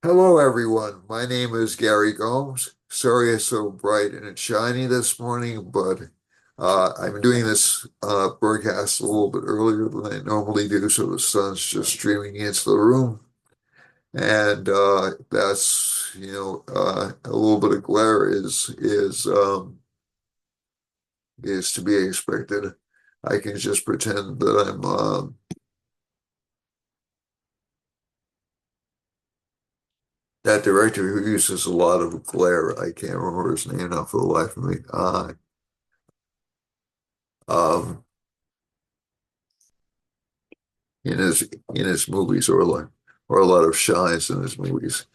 Hello, everyone. My name is Gary Gomes. Sorry it's so bright and shiny this morning, but I'm doing this broadcast a little bit earlier than I normally do, so the sun's just streaming into the room, and that's a little bit of glare is to be expected. I can just pretend that I'm that director who uses a lot of glare. I can't remember his name now for the life of me. Um, in his movies or a lot of shines in his movies.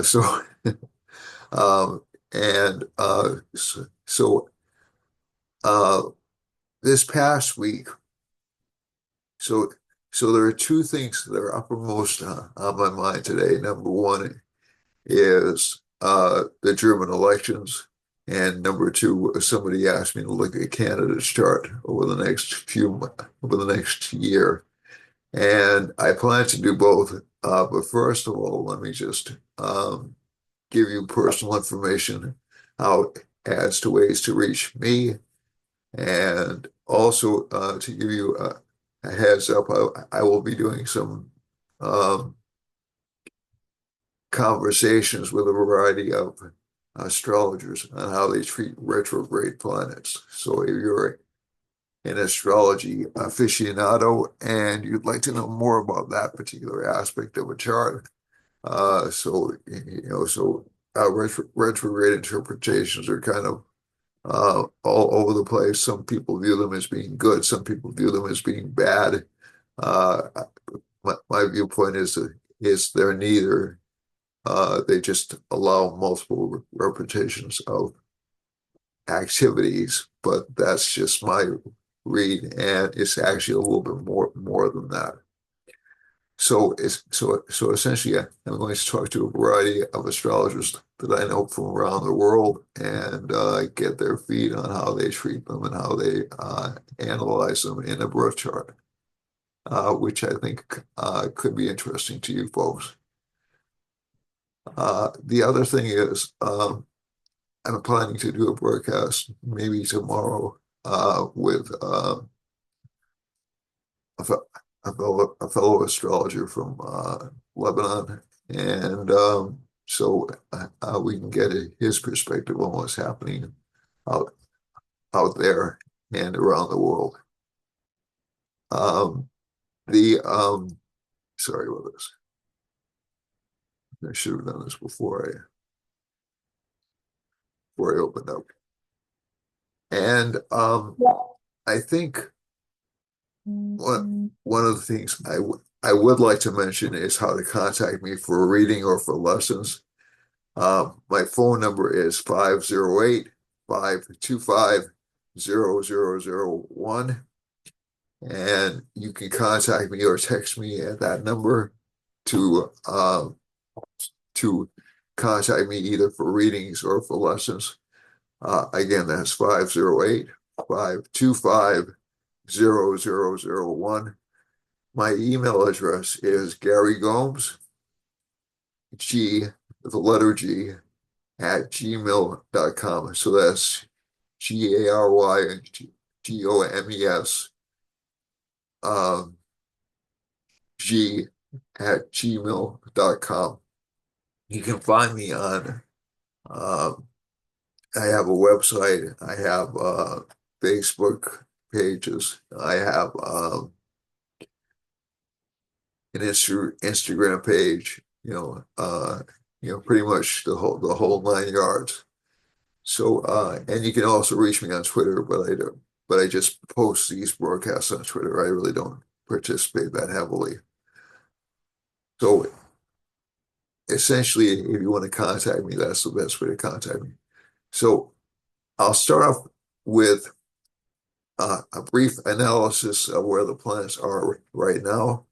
So um, and so uh, this past week, so so there are two things that are uppermost on my mind today. Number one is the German elections, and number two, somebody asked me to look at Canada's chart over the next year. And I plan to do both. But first of all, let me just give you personal information out as to ways to reach me. And also to give you a heads up, I will be doing some um, conversations with a variety of astrologers on how they treat retrograde planets. So if you're an astrology aficionado, and you'd like to know more about that particular aspect of a chart. Retrograde interpretations are kind of all over the place. Some people view them as being good, some people view them as being bad. Uh, my viewpoint is they're neither. They just allow multiple repetitions of activities, but that's just my read, and it's actually a little bit more than that. So essentially, I'm going to talk to a variety of astrologers that I know from around the world and get their feed on how they treat them and how they analyze them in a birth chart, which I think could be interesting to you folks. The other thing is, I'm planning to do a broadcast maybe tomorrow with a, fe- a fellow astrologer from Lebanon, and we can get his perspective on what's happening out out there and around the world. Um, the Sorry about this. I should have done this before I opened up. And I think one of the things I would like to mention is how to contact me for a reading or for lessons. My phone number is 508-525-0001. And you can contact me or text me at that number to to contact me either for readings or for lessons. Again, that's 508-525-0001. My email address is Gary Gomes, G, the letter G, at gmail.com. So that's GARYGOMES um, G at gmail.com. You can find me on, um, I have a website, I have Facebook pages, I have an Instagram page, pretty much the whole nine yards. So, and you can also reach me on Twitter, but I just post these broadcasts on Twitter. I really don't participate that heavily. So essentially, if you want to contact me, that's the best way to contact me. So I'll start off with a brief analysis of where the planets are right now,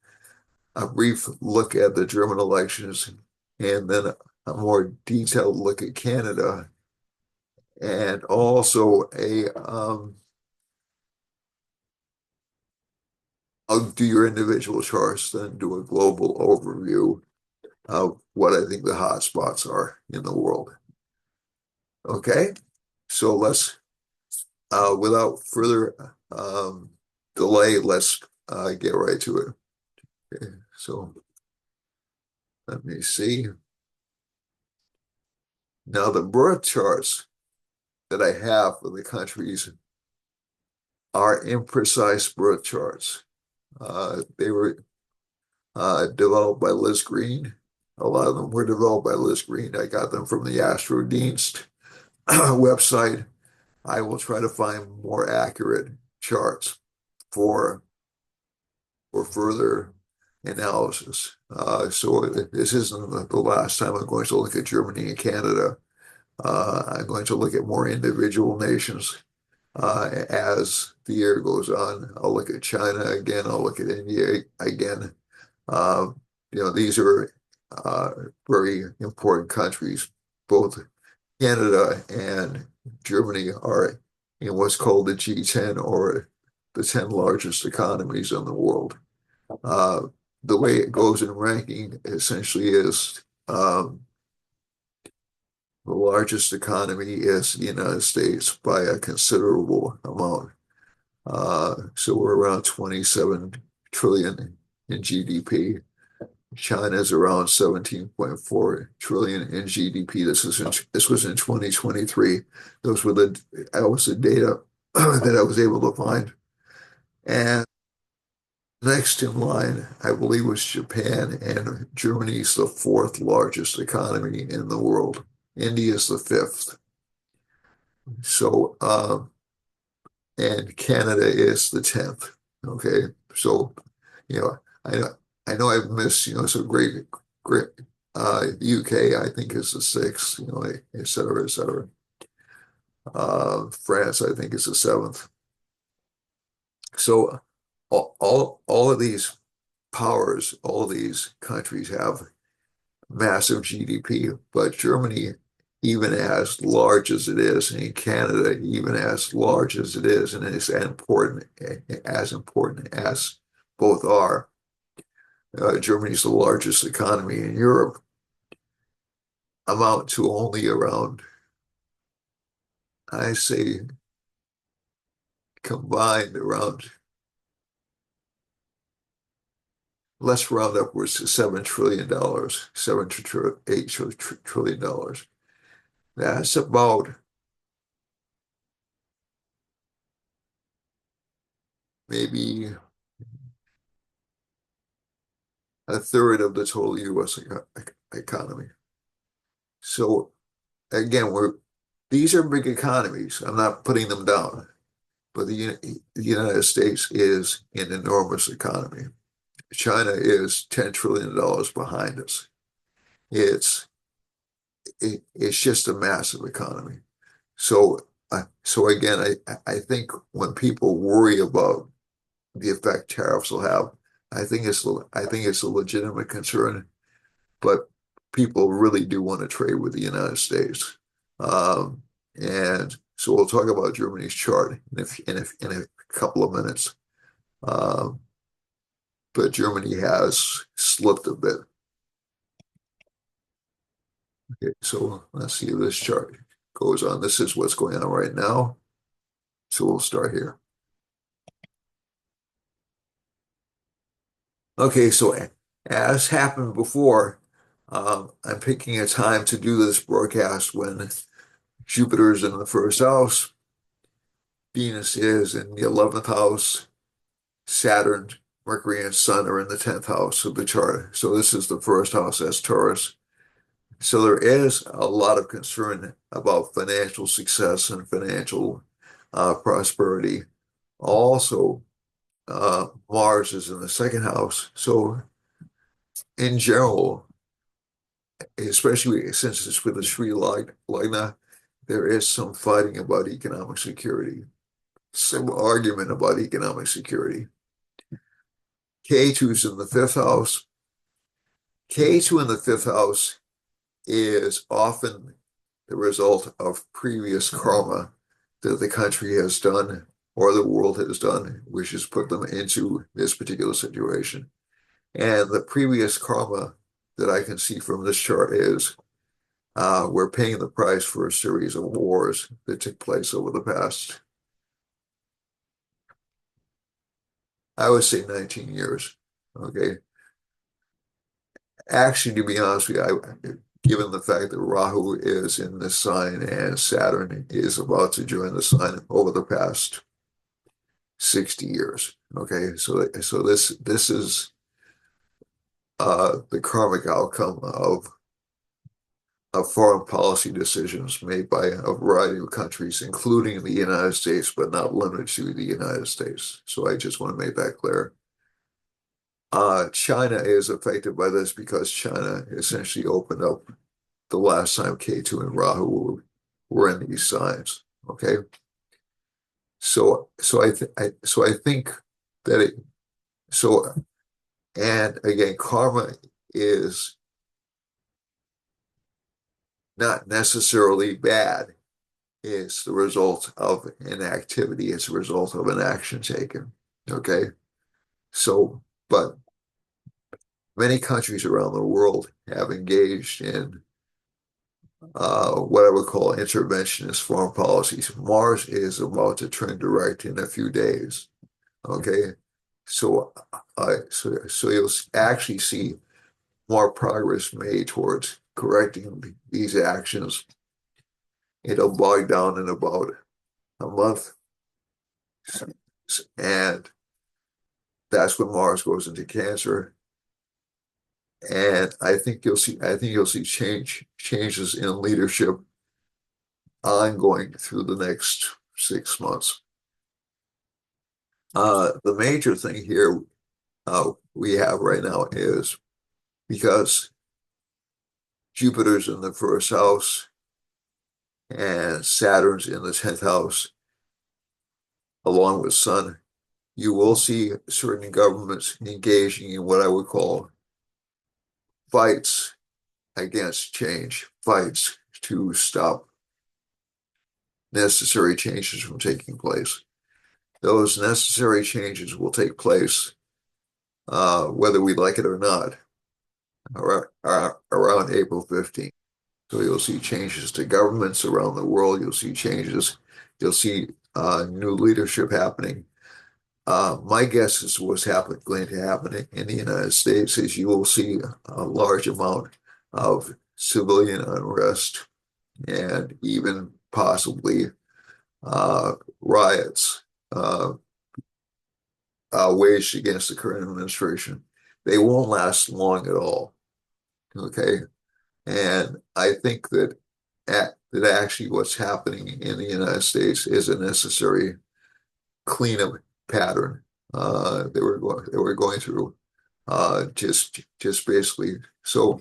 a brief look at the German elections, and then a more detailed look at Canada, and also I'll do your individual charts, then do a global overview, what I think the hot spots are in the world. Okay, so without further delay, let's get right to it. Okay, so let me see. Now, the birth charts that I have for the countries are imprecise birth charts. They were developed by Liz Green. A lot of them were developed by Liz Green. I got them from the Astrology website. I will try to find more accurate charts for further analysis. So this isn't the last time I'm going to look at Germany and Canada. I'm going to look at more individual nations as the year goes on. I'll look at China again. I'll look at India again. Uh, these are very important countries. Both Canada and Germany are in what's called the G10, or the 10 largest economies in the world. Uh, the way it goes in ranking essentially is the largest economy is the United States by a considerable amount. So we're around 27 trillion in GDP. China is around 17.4 trillion in GDP. This was in 2023. That was the data that I was able to find. And next in line, I believe, was Japan, and Germany's the fourth largest economy in the world. India is the fifth. So, and Canada is the 10th. Okay. So, you know, I I know I've missed, some great, UK, I think is the sixth, et cetera, et cetera. France, I think is the seventh. So all of these powers, all of these countries have massive GDP, but Germany, even as large as it is, and Canada, even as large as it is, and as important as both are, Germany's the largest economy in Europe, amount to only around, I say, combined around, let's round upwards to $7 trillion, 8 trillion dollars. That's about maybe a third of the total U.S. economy. So again, these are big economies. I'm not putting them down, but the United States is an enormous economy. China is $10 trillion behind us. It's it's just a massive economy. So again, I think when people worry about the effect tariffs will have, I think it's a legitimate concern, but people really do want to trade with the United States. And so we'll talk about Germany's chart in a couple of minutes. Um, but Germany has slipped a bit. Okay, so let's see if this chart goes on. This is what's going on right now. So we'll start here. Okay, so as happened before, I'm picking a time to do this broadcast when Jupiter's in the first house, Venus is in the 11th house, Saturn, Mercury, and Sun are in the 10th house of the chart. So this is the first house as Taurus. So there is a lot of concern about financial success and financial prosperity. Also, Mars is in the second house. So in general, especially since it's with the Sri Lagna, there is some fighting about economic security, some argument about economic security. K2 is in the fifth house. K2 in the fifth house is often the result of previous karma that the country has done or the world has done, which has put them into this particular situation. And the previous karma that I can see from this chart is we're paying the price for a series of wars that took place over the past, I would say 19 years. Okay. Actually, to be honest with you, given the fact that Rahu is in the sign and Saturn is about to join the sign over the past 60 years. Okay. So this is the karmic outcome of foreign policy decisions made by a variety of countries, including the United States, but not limited to the United States. So I just want to make that clear. China is affected by this because China essentially opened up the last time K2 and Rahu were in these signs. Okay, so I think that it so and again, karma is not necessarily bad. It's the result of an activity. It's a result of an action taken. Okay, so but many countries around the world have engaged in what I would call interventionist foreign policies. Mars is about to turn direct in a few days. Okay, so so you'll actually see more progress made towards correcting these actions. It'll bog down in about a month, and that's when Mars goes into Cancer. And I think you'll see changes in leadership ongoing through the next 6 months. The major thing here we have right now is because Jupiter's in the first house and Saturn's in the 10th house, along with Sun, you will see certain governments engaging in what I would call fights against change, fights to stop necessary changes from taking place. Those necessary changes will take place whether we like it or not around April 15th. So you'll see changes to governments around the world. You'll see changes. You'll see new leadership happening. My guess is going to happen in the United States is you will see a large amount of civilian unrest and even possibly riots waged against the current administration. They won't last long at all. Okay, and I think that actually what's happening in the United States is a necessary cleanup pattern they were going through. Just basically, so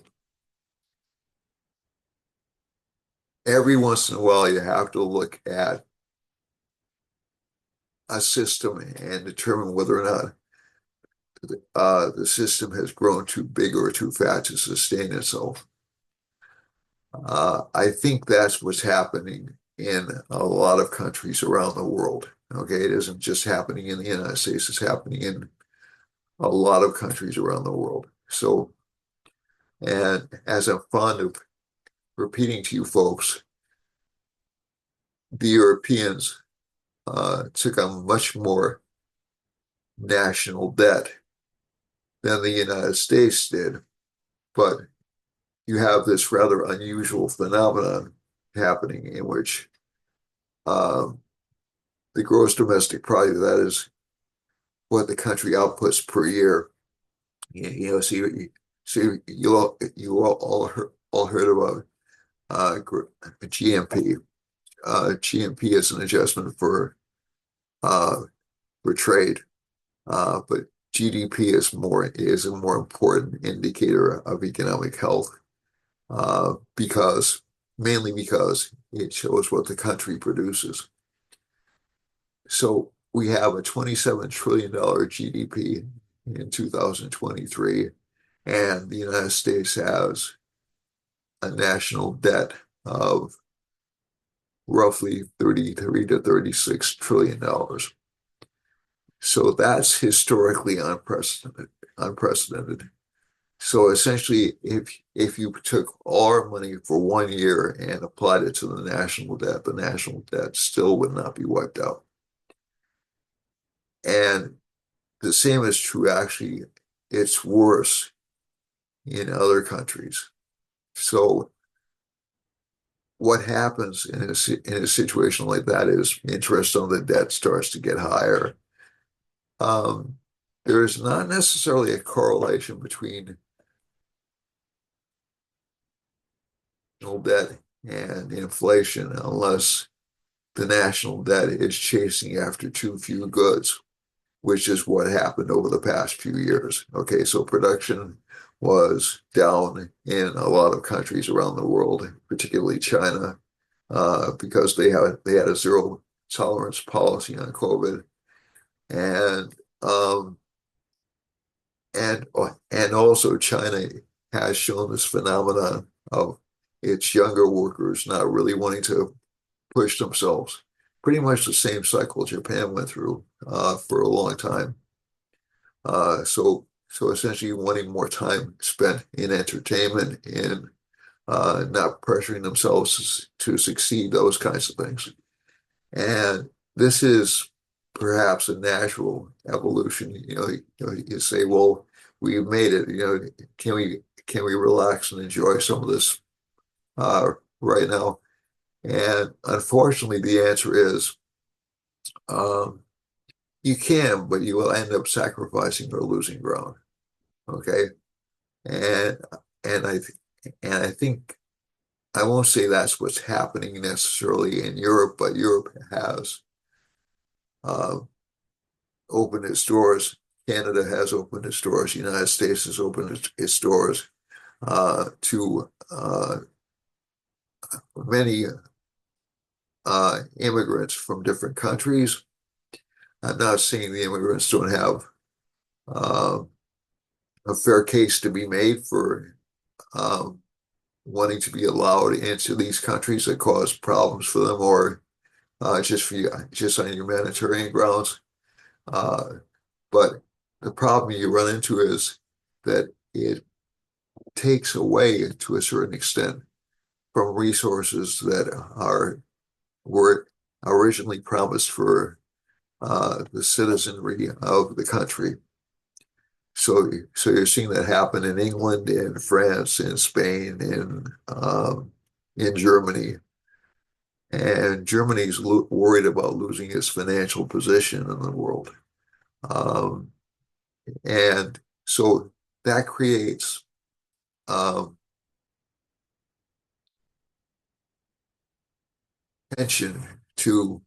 every once in a while you have to look at a system and determine whether or not the system has grown too big or too fat to sustain itself. I think that's what's happening in a lot of countries around the world. Okay, it isn't just happening in the United States, it's happening in a lot of countries around the world. So, and as I'm fond of repeating to you folks, the Europeans took on much more national debt than the United States did, but you have this rather unusual phenomenon happening in which the gross domestic product, that is what the country outputs per year, so all heard about GMP. GMP is an adjustment for trade, but GDP is a more important indicator of economic health mainly because it shows what the country produces. So we have a $27 trillion GDP in 2023, and the United States has a national debt of roughly $33 to $36 trillion. So that's historically unprecedented. So essentially, if you took all our money for 1 year and applied it to the national debt still would not be wiped out. And the same is true, actually, it's worse in other countries. So what happens in a situation like that is interest on the debt starts to get higher. Um, there's not necessarily a correlation between national debt and inflation unless the national debt is chasing after too few goods, which is what happened over the past few years. Okay, so production was down in a lot of countries around the world, particularly China, because they had a zero tolerance policy on COVID, and um, and also China has shown this phenomenon of its younger workers not really wanting to push themselves. Pretty much the same cycle Japan went through for a long time. So essentially wanting more time spent in entertainment, in not pressuring themselves to succeed, those kinds of things. And this is perhaps a natural evolution. You say, well, we've made it. Can we relax and enjoy some of this right now? And unfortunately, the answer is um, you can, but you will end up sacrificing or losing ground. Okay, and and I and I think I won't say that's what's happening necessarily in Europe, but Europe has uh, opened its doors. Canada has opened its doors. The United States has opened its doors to many immigrants from different countries. I'm not saying the immigrants don't have uh, a fair case to be made for um, wanting to be allowed into these countries that cause problems for them, or just on humanitarian grounds. Uh, but the problem you run into is that it takes away, to a certain extent, from resources that were originally promised for the citizenry of the country. So you're seeing that happen in England, in France, in Spain, in Germany. And Germany's worried about losing its financial position in the world. Um, and so that creates um, tension to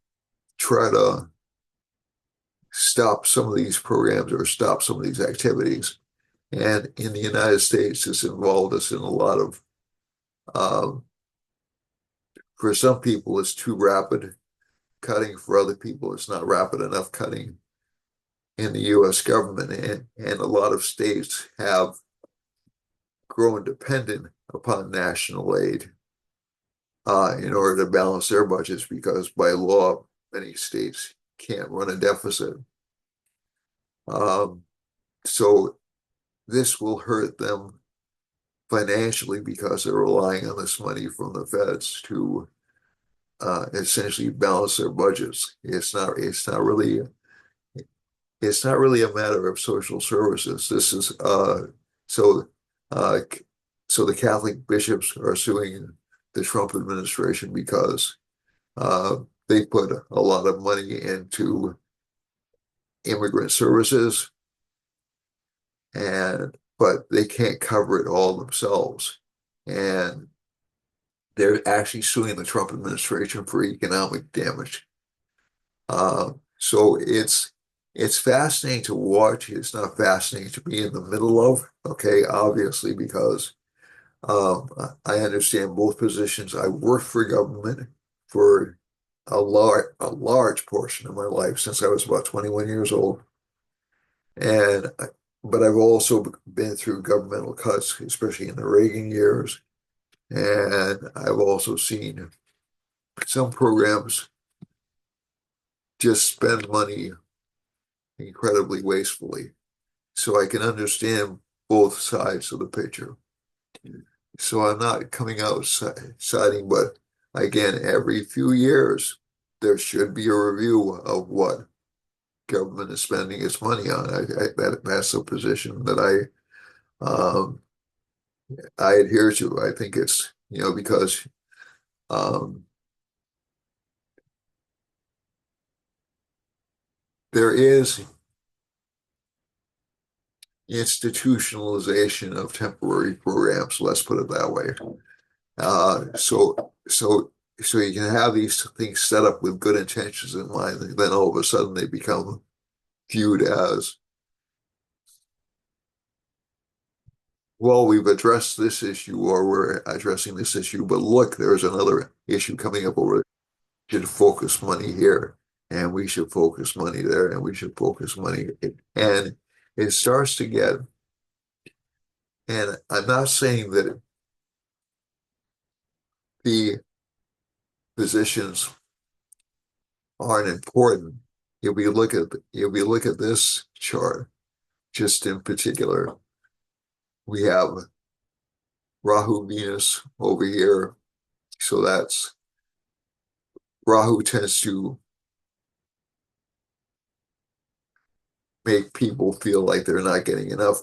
try to stop some of these programs or stop some of these activities. And in the United States, it's involved us in a lot of, um, for some people, it's too rapid cutting. For other people, it's not rapid enough cutting in the US government. And a lot of states have grown dependent upon national aid in order to balance their budgets because by law, many states can't run a deficit. Um, so this will hurt them financially because they're relying on this money from the feds to essentially balance their budgets. It's not really a matter of social services. This is so uh, so the Catholic bishops are suing the Trump administration because they put a lot of money into immigrant services, and but they can't cover it all themselves. And they're actually suing the Trump administration for economic damage. So it's fascinating to watch. It's not fascinating to be in the middle of, okay, obviously, because um, I understand both positions. I worked for government for a large portion of my life since I was about 21 years old. And but I've also been through governmental cuts, especially in the Reagan years. And I've also seen some programs just spend money incredibly wastefully. So I can understand both sides of the picture. So I'm not coming out siding, but again, every few years, there should be a review of what government is spending its money on. That's a position that I adhere to. I think it's, because um, there is institutionalization of temporary programs, let's put it that way. So you can have these things set up with good intentions in mind, and then all of a sudden they become viewed as, well, we've addressed this issue or we're addressing this issue, but look, there's another issue coming up over there. We should focus money here, and we should focus money there, and we should focus money. And it starts to get, and I'm not saying that the positions aren't important. If we look at this chart, just in particular, we have Rahu Venus over here. So that's Rahu tends to make people feel like they're not getting enough.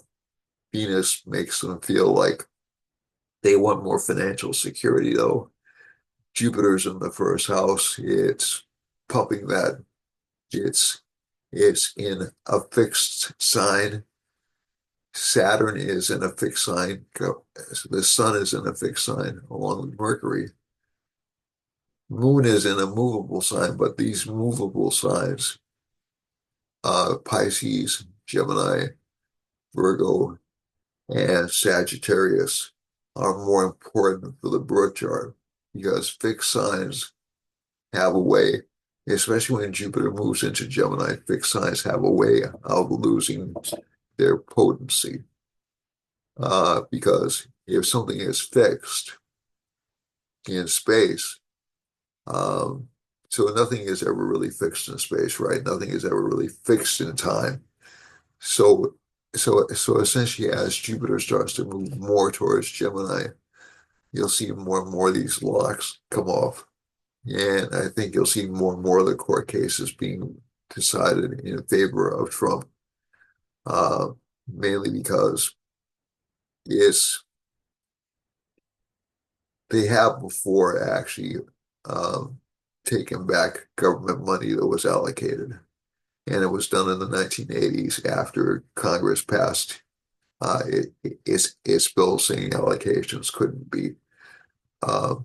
Venus makes them feel like they want more financial security, though. Jupiter's in the first house. It's pumping that. It's it's in a fixed sign. Saturn is in a fixed sign. The sun is in a fixed sign along with Mercury. Moon is in a movable sign, but these movable signs, Pisces, Gemini, Virgo, and Sagittarius, are more important for the birth chart because fixed signs have a way, especially when Jupiter moves into Gemini, fixed signs have a way of losing their potency. Because if something is fixed in space, um, so nothing is ever really fixed in space, right? Nothing is ever really fixed in time. So, so essentially, as Jupiter starts to move more towards Gemini, you'll see more and more of these locks come off. And I think you'll see more and more of the court cases being decided in favor of Trump, uh, mainly because it's they have before actually um, taken back government money that was allocated. And it was done in the 1980s after Congress passed its bill saying allocations uh,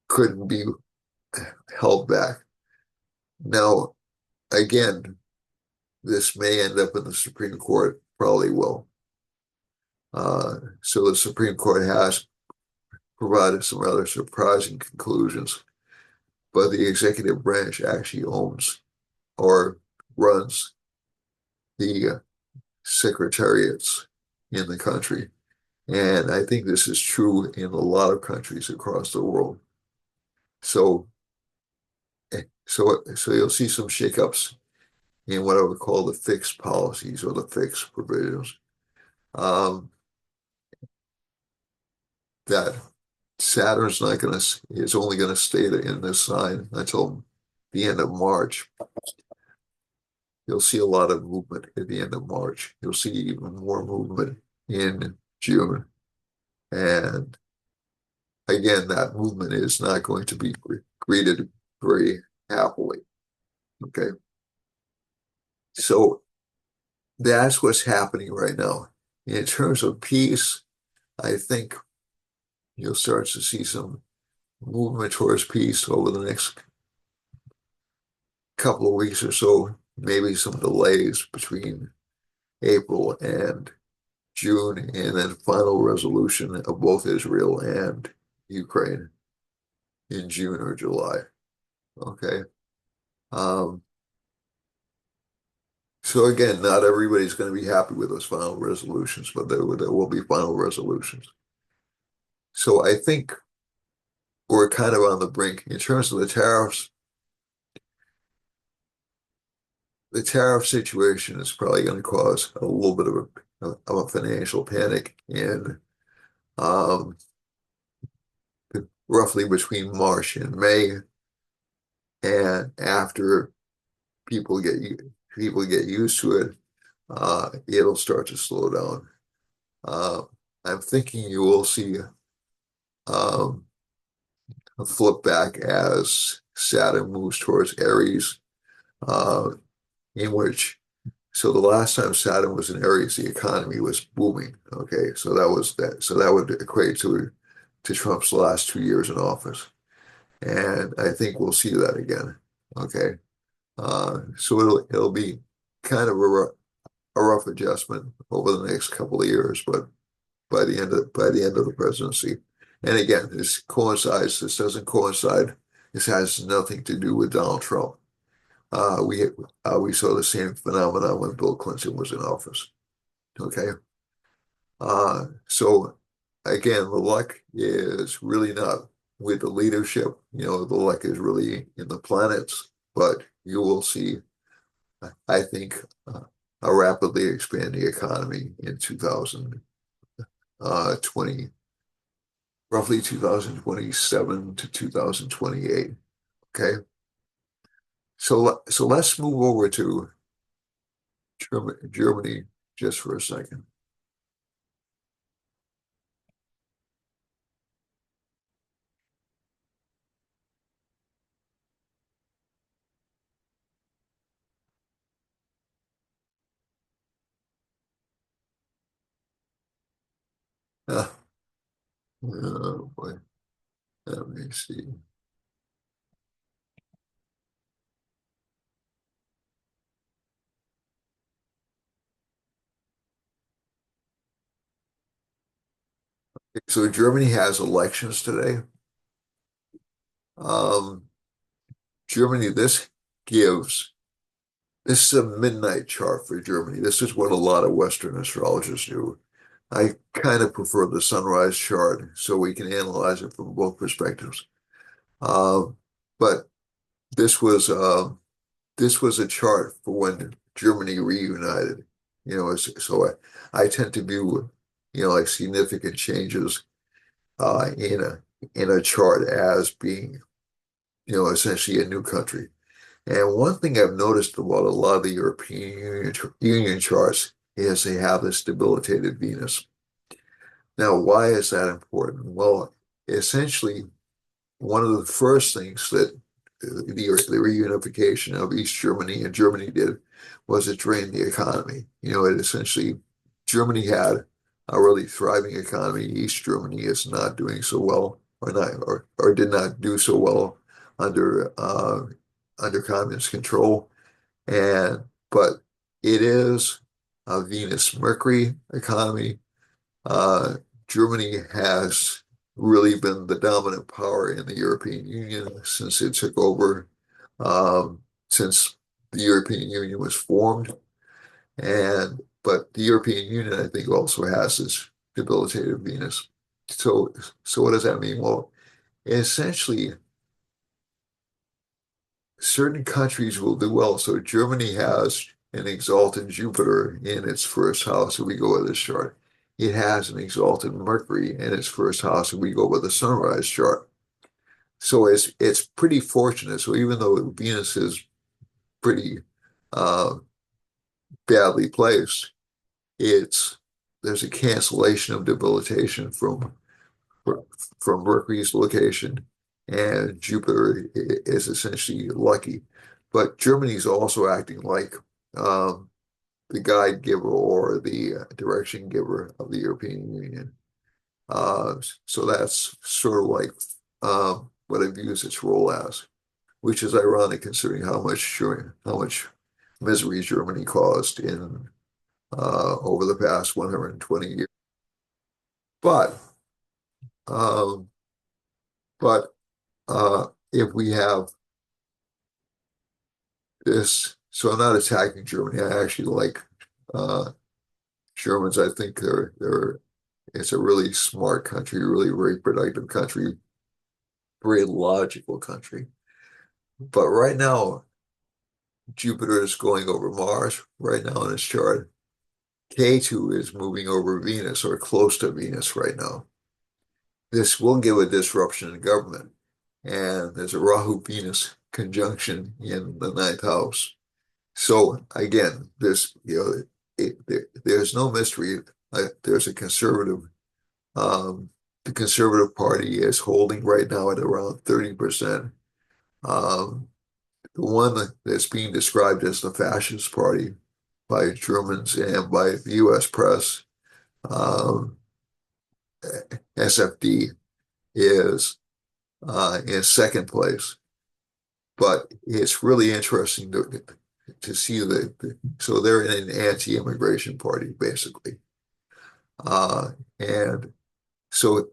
couldn't be held back. Now, again, this may end up in the Supreme Court, probably will. So the Supreme Court has provided some rather surprising conclusions, but the executive branch actually owns or runs the secretariats in the country. And I think this is true in a lot of countries across the world. So, so you'll see some shakeups in what I would call the fixed policies or the fixed provisions. Um, that Saturn's not going to is only going to stay in this sign until the end of March. You'll see a lot of movement at the end of March. You'll see even more movement in June. And again, that movement is not going to be greeted very happily. Okay. So that's what's happening right now. In terms of peace, I think you'll start to see some movement towards peace over the next couple of weeks or so, maybe some delays between April and June, and then final resolution of both Israel and Ukraine in June or July. Okay. Um, so again, not everybody's going to be happy with those final resolutions, but there will be final resolutions. So I think we're kind of on the brink in terms of the tariffs. the tariff situation is probably going to cause a little bit of a financial panic in um, roughly between March and May, and after people get people get used to it, it'll start to slow down. Uh, I'm thinking you will see um, a flip back as Saturn moves towards Aries, uh, in which so the last time Saturn was in Aries, the economy was booming. Okay, so that was that. So that would equate to Trump's last 2 years in office, and I think we'll see that again. Okay, so it'll be kind of a rough adjustment over the next couple of years, but by the end of the presidency, and again, this coincides. This doesn't coincide. This has nothing to do with Donald Trump. We saw the same phenomenon when Bill Clinton was in office. Okay. So again, the luck is really not with the leadership. You know, the luck is really in the planets, but you will see, I think, a rapidly expanding economy in 2020, roughly 2027 to 2028. Okay. So let's move over to Germany just for a second. Uh, oh boy, let me see. So Germany has elections today. Um, Germany, gives, this is a midnight chart for Germany. This is what a lot of Western astrologers do. I kind of prefer the sunrise chart so we can analyze it from both perspectives. Um, but this was uh, this was a chart for when Germany reunited. You know, so I tend to view, you know, like significant changes in a chart as being, you know, essentially a new country. And one thing I've noticed about a lot of the European Union charts is they have this debilitated Venus. Now, why is that important? Well, essentially, one of the first things that the reunification of East Germany and Germany did was it drained the economy. You know, it essentially, Germany had a really thriving economy. East Germany is not doing so well, or not, or did not do so well under under communist control. And but it is a Venus Mercury economy. Uh, Germany has really been the dominant power in the European Union since it took over, since the European Union was formed. And but the European Union, I think, also has this debilitated Venus. So what does that mean? Well, essentially, certain countries will do well. So Germany has an exalted Jupiter in its first house if we go with this chart. It has an exalted Mercury in its first house if we go with the sunrise chart. So it's pretty fortunate. So even though Venus is pretty uh, badly placed, it's there's a cancellation of debilitation from Mercury's location, and Jupiter is essentially lucky. But Germany is also acting like um, the guide giver or the direction giver of the European Union. Uh, so that's sort of like what it views its role as, which is ironic considering how much misery Germany caused in over the past 120 years. But um, but if we have this, so I'm not attacking Germany. I actually like uh, Germans. I think they're it's a really smart country, really very productive country, very logical country. But right now, Jupiter is going over Mars right now in its chart. K2 is moving over Venus or close to Venus right now. This will give a disruption in government. And there's a Rahu Venus conjunction in the ninth house. So again, there's no mystery. There's a conservative, um, the Conservative Party is holding right now at around 30%. Um, the one that's being described as the fascist party by Germans and by the U.S. press, um, SFD, is in second place. But it's really interesting to see so they're in an anti-immigration party, basically. And so,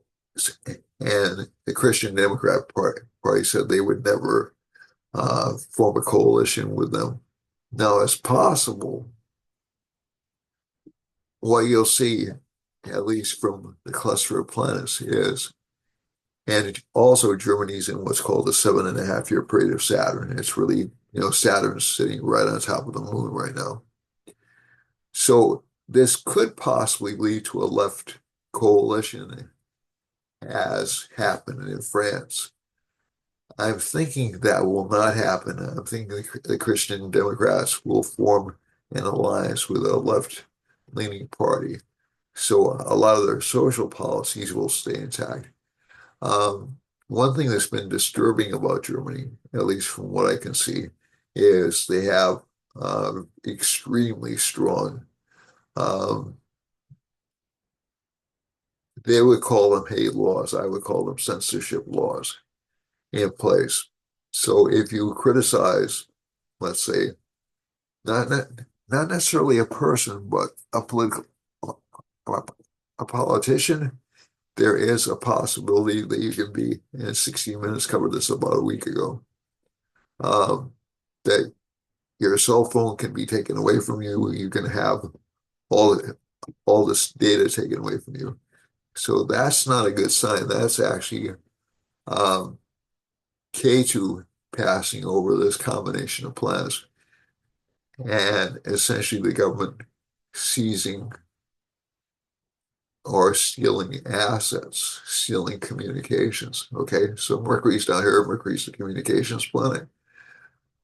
and the Christian Democrat Party said they would never form a coalition with them. Now, it's possible what you'll see, at least from the cluster of planets, is, and also Germany's in what's called a 7.5 year period of Saturn. It's really, Saturn's sitting right on top of the moon right now. So this could possibly lead to a left coalition, as happened in France. I'm thinking that will not happen. I'm thinking the Christian Democrats will form an alliance with a left-leaning party. So a lot of their social policies will stay intact. One thing that's been disturbing about Germany, at least from what I can see, is they have extremely strong, um, they would call them hate laws. I would call them censorship laws in place. So if you criticize, let's say, not not, not necessarily a person, but a politician, there is a possibility that you can be, and 60 Minutes covered this about a week ago, um, that your cell phone can be taken away from you. You can have all all this data taken away from you. So that's not a good sign. That's actually um, K2 passing over this combination of planets and essentially the government seizing or stealing assets, stealing communications. Okay, so Mercury's down here, Mercury's the communications planet.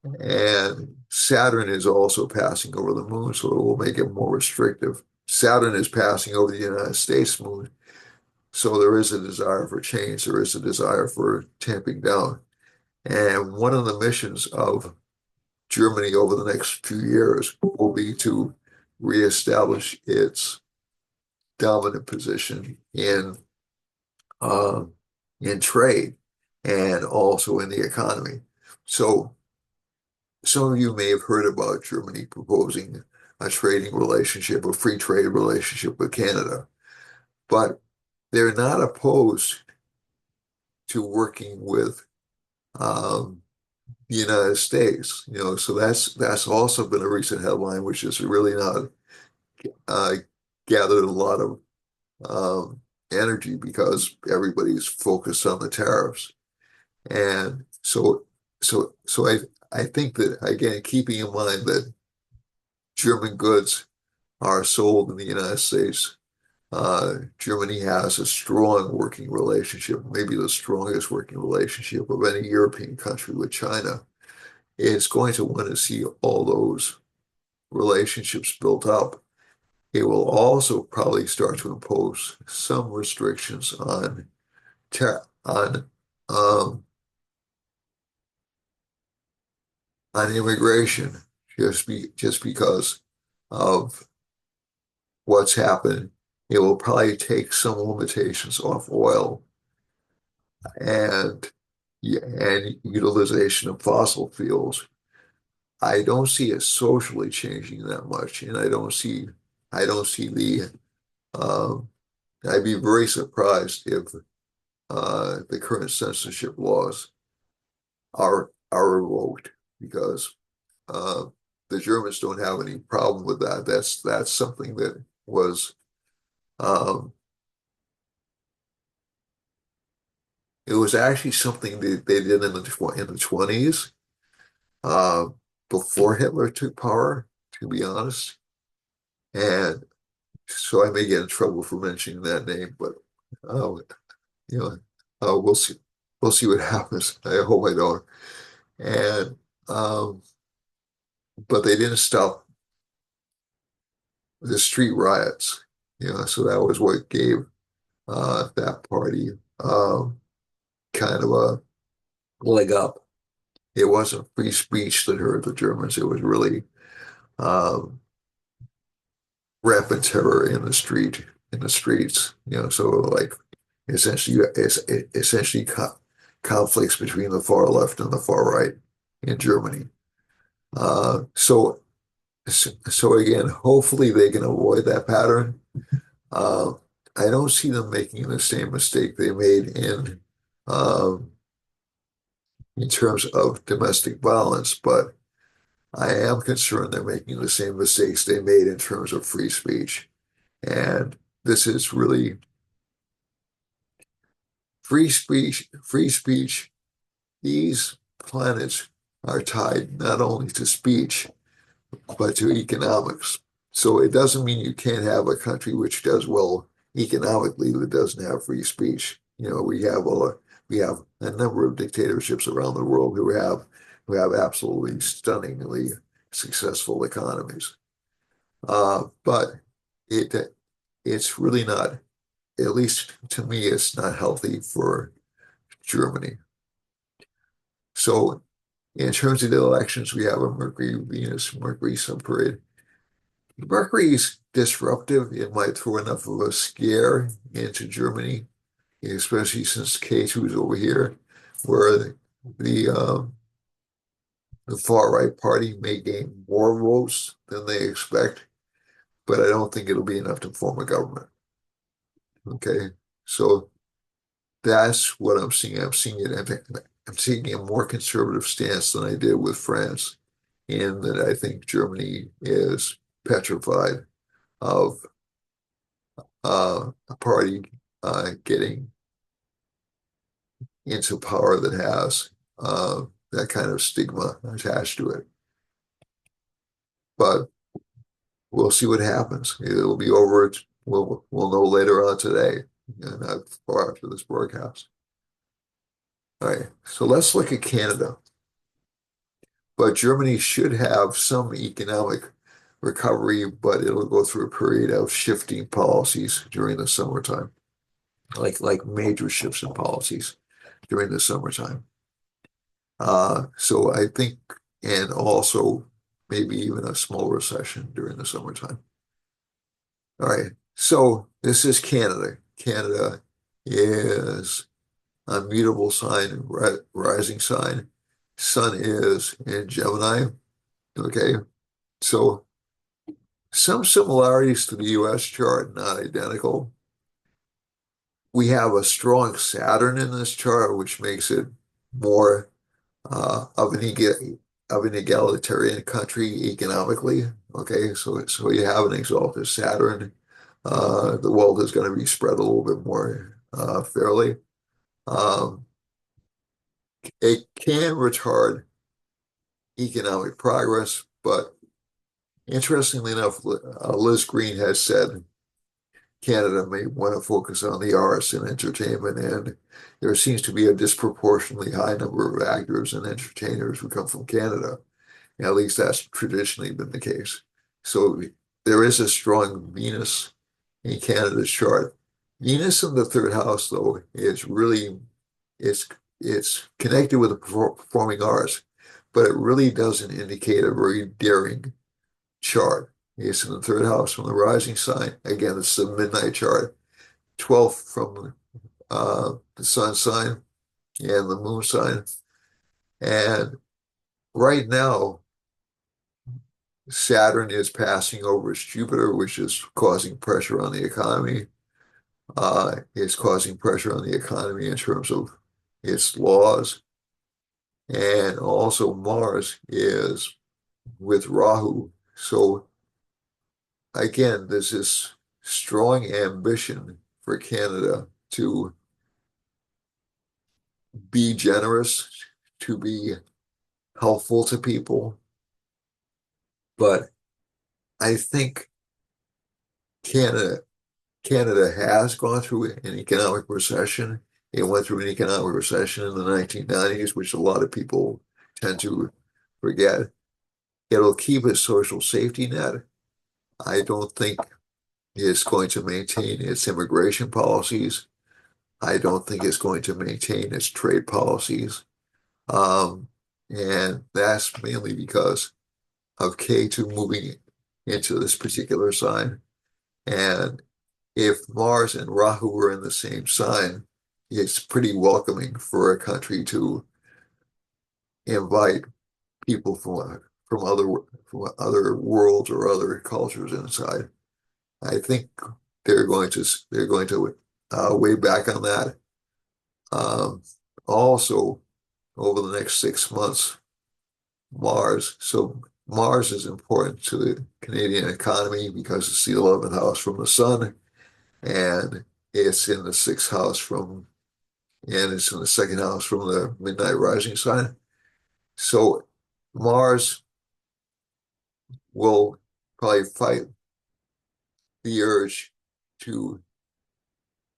And Saturn is also passing over the moon, so it will make it more restrictive. Saturn is passing over the United States moon, so there is a desire for change, there is a desire for tamping down. And one of the missions of Germany over the next few years will be to reestablish its dominant position uh, in trade and also in the economy. So some of you may have heard about Germany proposing a trading relationship, a free trade relationship with Canada, but they're not opposed to working with um, the United States. So that's also been a recent headline, which is really not uh, gathered a lot of energy because everybody's focused on the tariffs. And so I think that again, keeping in mind that German goods are sold in the United States, Germany has a strong working relationship, maybe the strongest working relationship of any European country with China. It's going to want to see all those relationships built up. It will also probably start to impose some restrictions on on um, on immigration, just because of what's happened. It will probably take some limitations off oil and and utilization of fossil fuels. I don't see it socially changing that much, and I don't see the um, I'd be very surprised if the current censorship laws are revoked because uh, the Germans don't have any problem with that. That's something that was um, it was actually something that they did in the 20s, uh, before Hitler took power, to be honest. And so I may get in trouble for mentioning that name, but uh, you know, we'll see. We'll see what happens. I hope I don't. And um, but they didn't stop the street riots. So that was what gave that party kind of a leg up. It wasn't free speech that hurt the Germans. It was really um, rampant terror in the streets. So like essentially conflicts between the far left and the far right in Germany. So again, hopefully they can avoid that pattern. Uh, I don't see them making the same mistake they made um, in terms of domestic violence, but I am concerned they're making the same mistakes they made in terms of free speech. And this is really free speech, free speech. These planets are tied not only to speech, but to economics. So it doesn't mean you can't have a country which does well economically that doesn't have free speech. We have a number of dictatorships around the world who have absolutely stunningly successful economies. But it it's really not, at least to me, it's not healthy for Germany. So in terms of the elections, we have a Mercury, Venus, Mercury subparade. Mercury's disruptive. It might throw enough of a scare into Germany, especially since K2 is over here, where the far right party may gain more votes than they expect, but I don't think it'll be enough to form a government. Okay, so that's what I'm seeing. I'm seeing a more conservative stance than I did with France, in that I think Germany is petrified of a party getting into power that has that kind of stigma attached to it. But we'll see what happens. It'll be over. We'll know later on today, not far after this broadcast. All right, so let's look at Canada. But Germany should have some economic recovery, but it'll go through a period of shifting policies during the summertime, like major shifts in policies during the summertime. So I think, and also maybe even a small recession during the summertime. All right. So this is Canada. Canada is a mutable sign, rising sign. Sun is in Gemini. Okay. So some similarities to the US chart, not identical. We have a strong Saturn in this chart, which makes it more of an egalitarian country economically. Okay, so you have an exalted Saturn. The wealth is going to be spread a little bit more fairly. Um, it can retard economic progress, but interestingly enough, Liz Green has said Canada may want to focus on the arts and entertainment, and there seems to be a disproportionately high number of actors and entertainers who come from Canada. At least that's traditionally been the case. So there is a strong Venus in Canada's chart. Venus in the third house, though, is really it's it's connected with the performing arts, but it really doesn't indicate a very daring chart. It's in the third house from the rising sign. Again, it's the midnight chart. 12th from the sun sign and the moon sign. And right now, Saturn is passing over its Jupiter, which is causing pressure on the economy. It's causing pressure on the economy in terms of its laws. And also Mars is with Rahu. So again, there's this strong ambition for Canada to be generous, to be helpful to people, But I think Canada Canada has gone through an economic recession. It went through an economic recession in the 1990s, which a lot of people tend to forget. It'll keep its social safety net. I don't think it's going to maintain its immigration policies. I don't think it's going to maintain its trade policies. Um, and that's mainly because of K2 moving into this particular sign. And if Mars and Rahu were in the same sign, it's pretty welcoming for a country to invite people from other worlds or other cultures inside. I think they're going to weigh back on that. Um, Also, over the next 6 months, Mars. So Mars is important to the Canadian economy because it's the 11th house from the sun, and it's in the sixth house and it's in the second house from the midnight rising sign. So Mars will probably fight the urge to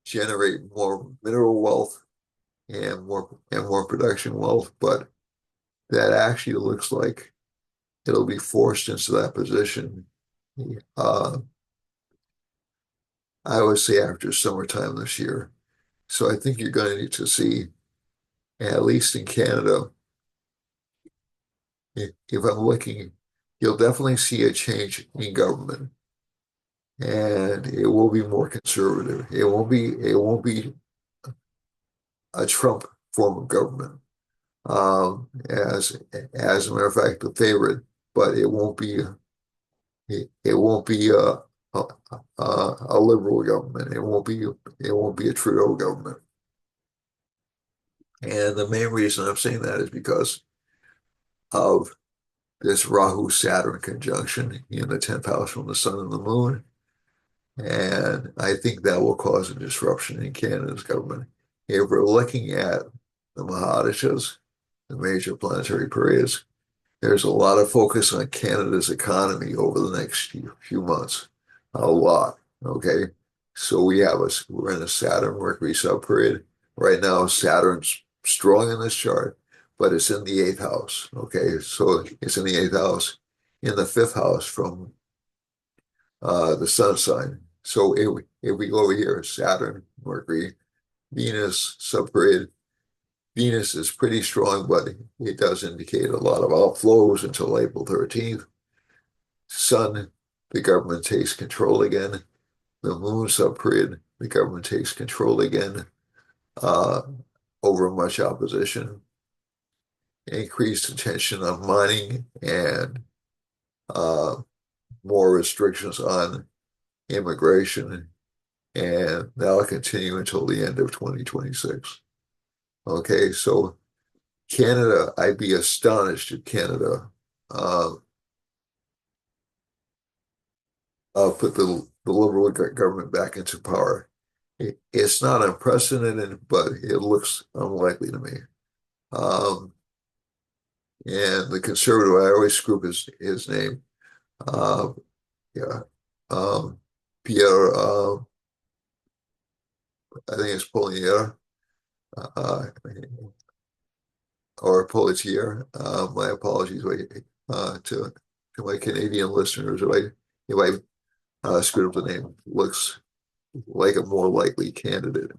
generate more mineral wealth and more production wealth, but that actually looks like it'll be forced into that position. Uh, I would say after summertime this year. So I think you're going to need to see, at least in Canada, if I'm looking, you'll definitely see a change in government, and it will be more conservative. It won't be a Trump form of government. As a matter of fact, the favorite, but it won't be a liberal government. It won't be a Trudeau government. And the main reason I'm saying that is because of this Rahu Saturn conjunction in the 10th house from the sun and the moon. And I think that will cause a disruption in Canada's government. If we're looking at the Mahadashas, the major planetary periods, there's a lot of focus on Canada's economy over the next few months. A lot. Okay. So we're in a Saturn Mercury subperiod. Right now, Saturn's strong in this chart, but it's in the eighth house. Okay. So it's in the eighth house, in the fifth house from the sun sign. So if we go over here, Saturn, Mercury, Venus subperiod, Venus is pretty strong, but it does indicate a lot of outflows until April 13th. Sun, the government takes control again. The moon subperiod, the government takes control again uh, over much opposition. Increased attention on mining and uh, more restrictions on immigration, and that'll continue until the end of 2026. Okay, so Canada, I'd be astonished if Canada uh, put the Liberal government back into power. It's not unprecedented, but it looks unlikely to me. Um, and the conservative, I always screw up his name. Uh, yeah, um, Pierre, I think it's Polier, uh, or Politier. My apologies to my Canadian listeners if I screwed up the name. Looks like a more likely candidate.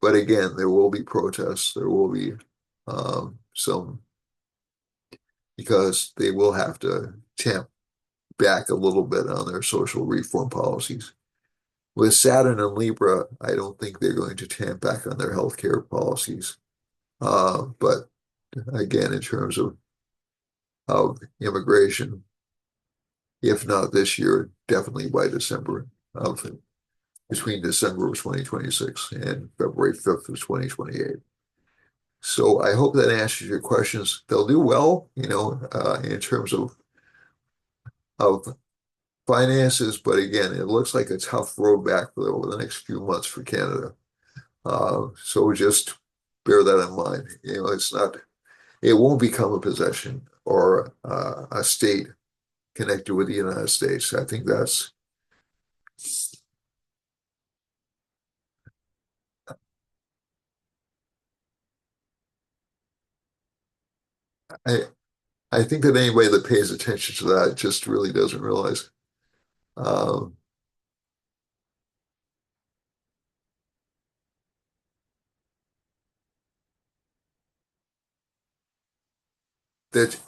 But again, there will be protests. There will be some, because they will have to tamp back a little bit on their social reform policies. With Saturn and Libra, I don't think they're going to tamp back on their healthcare policies. But again, in terms of immigration, if not this year, definitely by December of between December of 2026 and February 5th of 2028. So I hope that answers your questions. They'll do well, in terms of finances, but again, it looks like a tough road back over the next few months for Canada. So just bear that in mind. It won't become a possession or a state connected with the United States. I think that's I I think that anybody that pays attention to that just really doesn't realize um, that.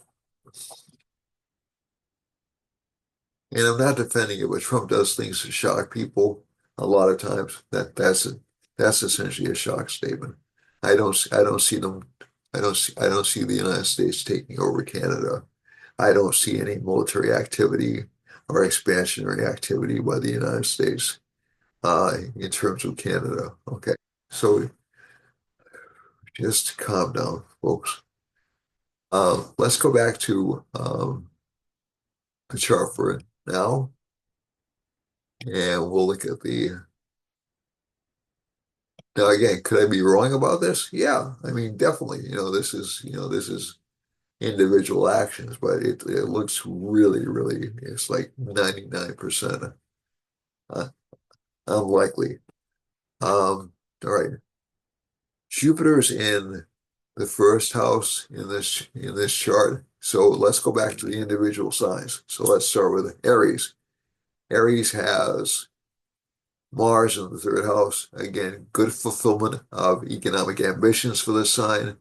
And I'm not defending it, but Trump does things to shock people a lot of times. That's essentially a shock statement. I don't see them. I don't see the United States taking over Canada. I don't see any military activity or expansionary activity by the United States in terms of Canada. Okay, so just calm down, folks. Let's go back to the chart for now, and we'll look at the. Now again, could I be wrong about this? Yeah, I mean, definitely. This is individual actions, but it looks really, really, it's like 99% uh, unlikely. All right. Jupiter's in the first house in this chart. So let's go back to the individual signs. So let's start with Aries. Aries has Mars in the third house. Again, good fulfillment of economic ambitions for this sign.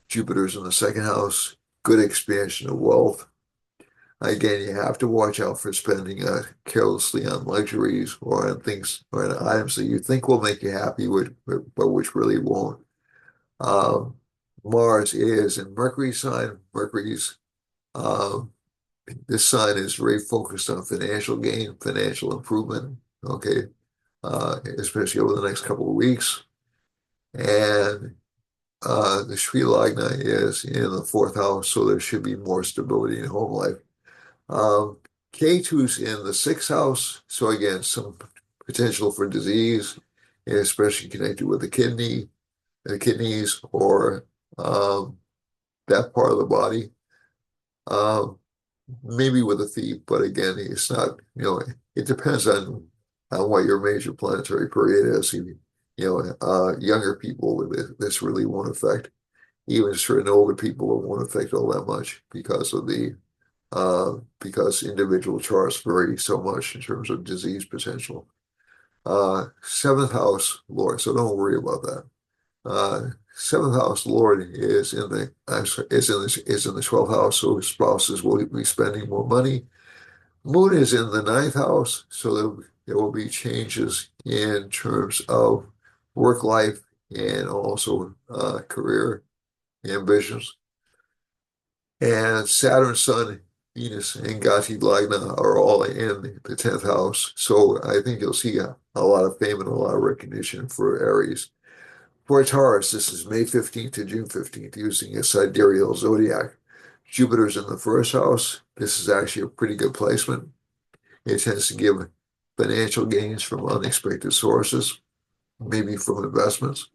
Jupiter's in the second house. Good expansion of wealth. Again, you have to watch out for spending carelessly on luxuries or on things or on items that you think will make you happy, but which really won't. Um, Mars is in Mercury sign. Um, this sign is very focused on financial gain, financial improvement. Okay, especially over the next couple of weeks. And the Sri Lagna is in the fourth house, so there should be more stability in home life. Um, K2's in the sixth house, so again, some potential for disease, especially connected with the kidneys, or um, that part of the body. Um, Maybe with a thief, but again, it's not, it depends on what your major planetary period is. Younger people, this really won't affect. Even certain older people, it won't affect all that much because individual charts vary so much in terms of disease potential. Seventh house Lord, so don't worry about that. Seventh house Lord is in the is in the 12th house, so spouses will be spending more money. Moon is in the ninth house, so there will be changes in terms of work life and also career ambitions. And Saturn, Sun, Venus, and Gati Lagna are all in the 10th house. So I think you'll see a lot of fame and a lot of recognition for Aries. For Taurus, this is May 15th to June 15th using a sidereal zodiac. Jupiter's in the first house. This is actually a pretty good placement. It tends to give financial gains from unexpected sources, maybe from investments.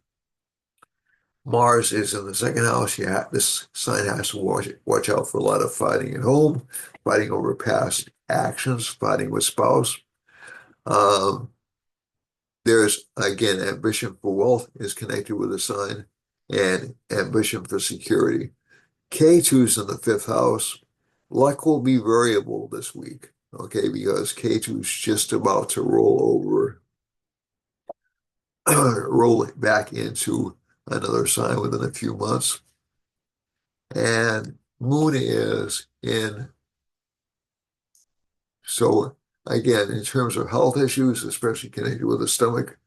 Mars is in the second house. This sign has to watch out for a lot of fighting at home, fighting over past actions, fighting with spouse. Um, there's again ambition for wealth is connected with the sign, and ambition for security. K2's in the fifth house. Luck will be variable this week, okay, because K2's just about to roll it back into another sign within a few months. And Moon is in, so again, in terms of health issues, especially connected with the stomach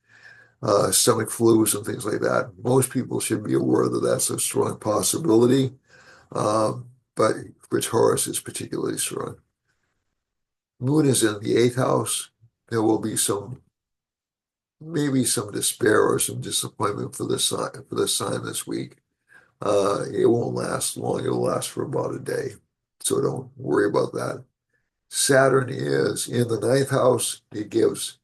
flus and things like that, most people should be aware that that's a strong possibility. But for Taurus, it's particularly strong. Moon is in the eighth house. There will be maybe some despair or some disappointment for this sign this week. It won't last long. It'll last for about a day. So don't worry about that. Saturn is in the ninth house. It gives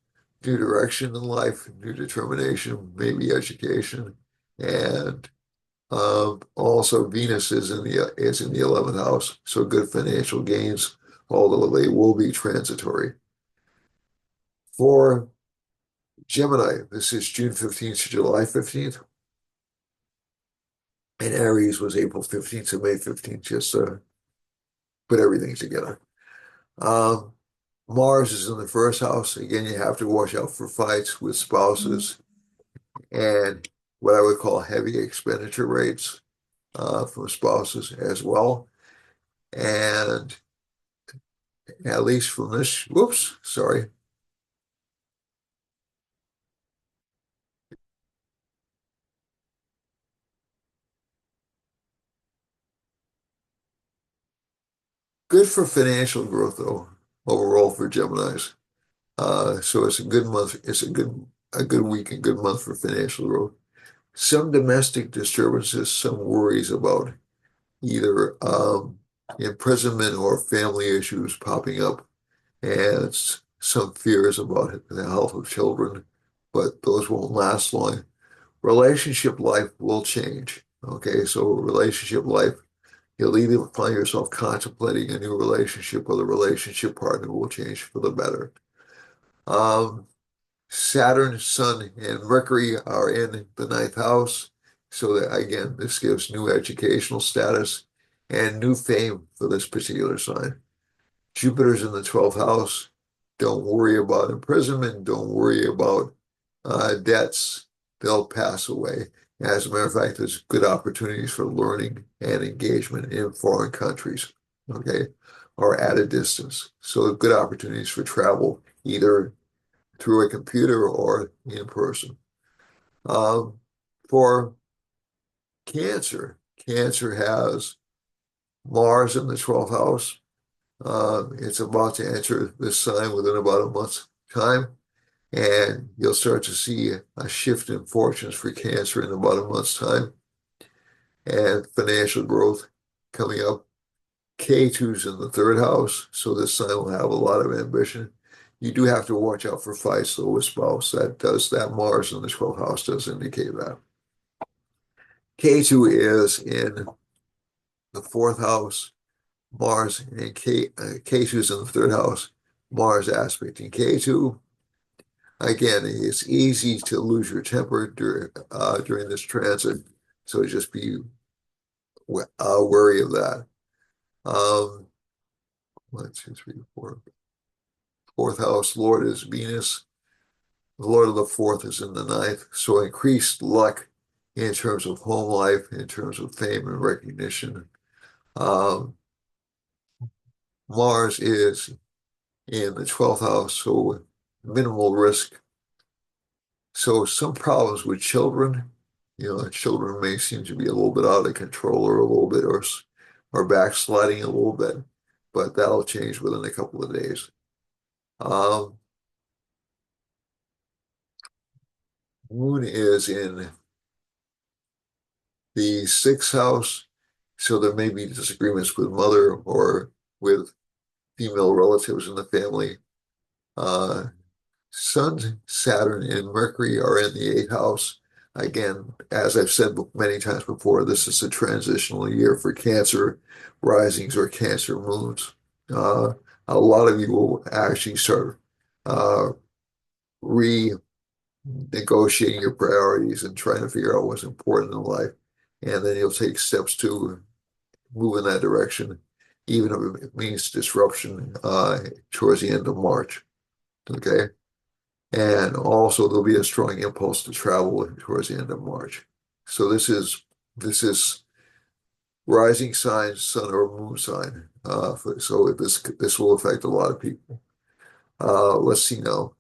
new direction in life, new determination, maybe education. And also Venus is in the 11th house. So good financial gains, although they will be transitory. For Gemini, this is June 15th to July 15th, and Aries was April 15th to May 15th, just to put everything together. Um, Mars is in the first house. Again, you have to watch out for fights with spouses and what I would call heavy expenditure rates from spouses as well. And at least from this, whoops, sorry. Good for financial growth though, overall for Geminis. So it's a good month. It's a good week and good month for financial growth. Some domestic disturbances, some worries about either imprisonment or family issues popping up, and some fears about the health of children, but those won't last long. Relationship life will change. Okay, so relationship life, you'll either find yourself contemplating a new relationship or the relationship partner will change for the better. Um, Saturn, Sun, and Mercury are in the ninth house. So that again, this gives new educational status and new fame for this particular sign. Jupiter's in the 12th house. Don't worry about imprisonment. Don't worry about debts. They'll pass away. As a matter of fact, there's good opportunities for learning and engagement in foreign countries, okay, or at a distance. So good opportunities for travel, either through a computer or in person. Um, for Cancer, Cancer has Mars in the 12th house. It's about to enter this sign within about a month's time, and you'll start to see a shift in fortunes for Cancer in about a month's time, and financial growth coming up. K2's in the third house, so this sign will have a lot of ambition. You do have to watch out for fights though with spouse. That Mars in the 12th house does indicate that. K2 is in the fourth house. Mars and K2 is in the third house. Mars aspect in K2. Again, it's easy to lose your temper during this transit, so just be wary of that. Um, 1, 2, 3, 4. Fourth house Lord is Venus. The Lord of the fourth is in the ninth, so increased luck in terms of home life, in terms of fame and recognition. Um, Mars is in the 12th house, so minimal risk. So some problems with children, children may seem to be a little bit out of control or a little bit or backsliding a little bit, but that'll change within a couple of days. Um, Moon is in the sixth house, so there may be disagreements with mother or with female relatives in the family. Uh, Sun, Saturn, and Mercury are in the eighth house. Again, as I've said many times before, this is a transitional year for Cancer risings or Cancer moons. Uh, a lot of you will actually start uh, renegotiating your priorities and trying to figure out what's important in life. And then you'll take steps to move in that direction, even if it means disruption towards the end of March. Okay. And also there'll be a strong impulse to travel towards the end of March. So this is rising sign, sun or moon sign. So this will affect a lot of people. Let's see now.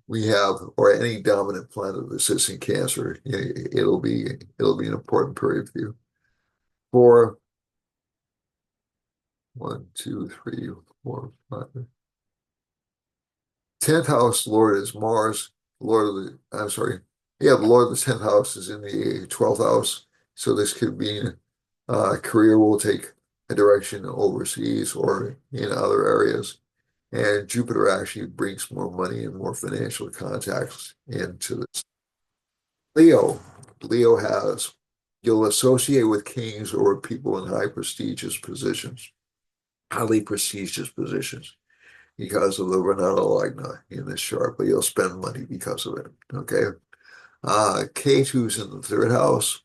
We have or any dominant planet that sits in Cancer. It'll be an important period for you. For 1, 2, 3, 4, 5. 10th house Lord is Mars. Lord of the, I'm sorry. Yeah, the Lord of the 10th house is in the 12th house. So this could mean career will take a direction overseas or in other areas. And Jupiter actually brings more money and more financial contacts into this. Leo. Leo you'll associate with kings or people in high prestigious positions. highly prestigious positions because of the Renato Lagna in this chart, but you'll spend money because of it. Okay. K2's in the third house.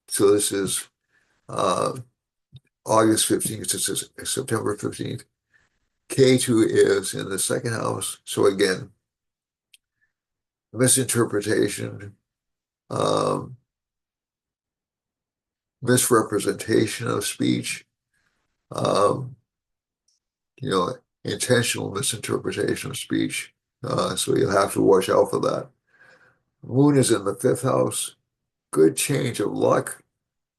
So this is uh, August 15th to September 15th. K2 is in the second house. So again, misinterpretation, um, misrepresentation of speech, um, you know, intentional misinterpretation of speech. So you'll have to watch out for that. Moon is in the fifth house. Good change of luck,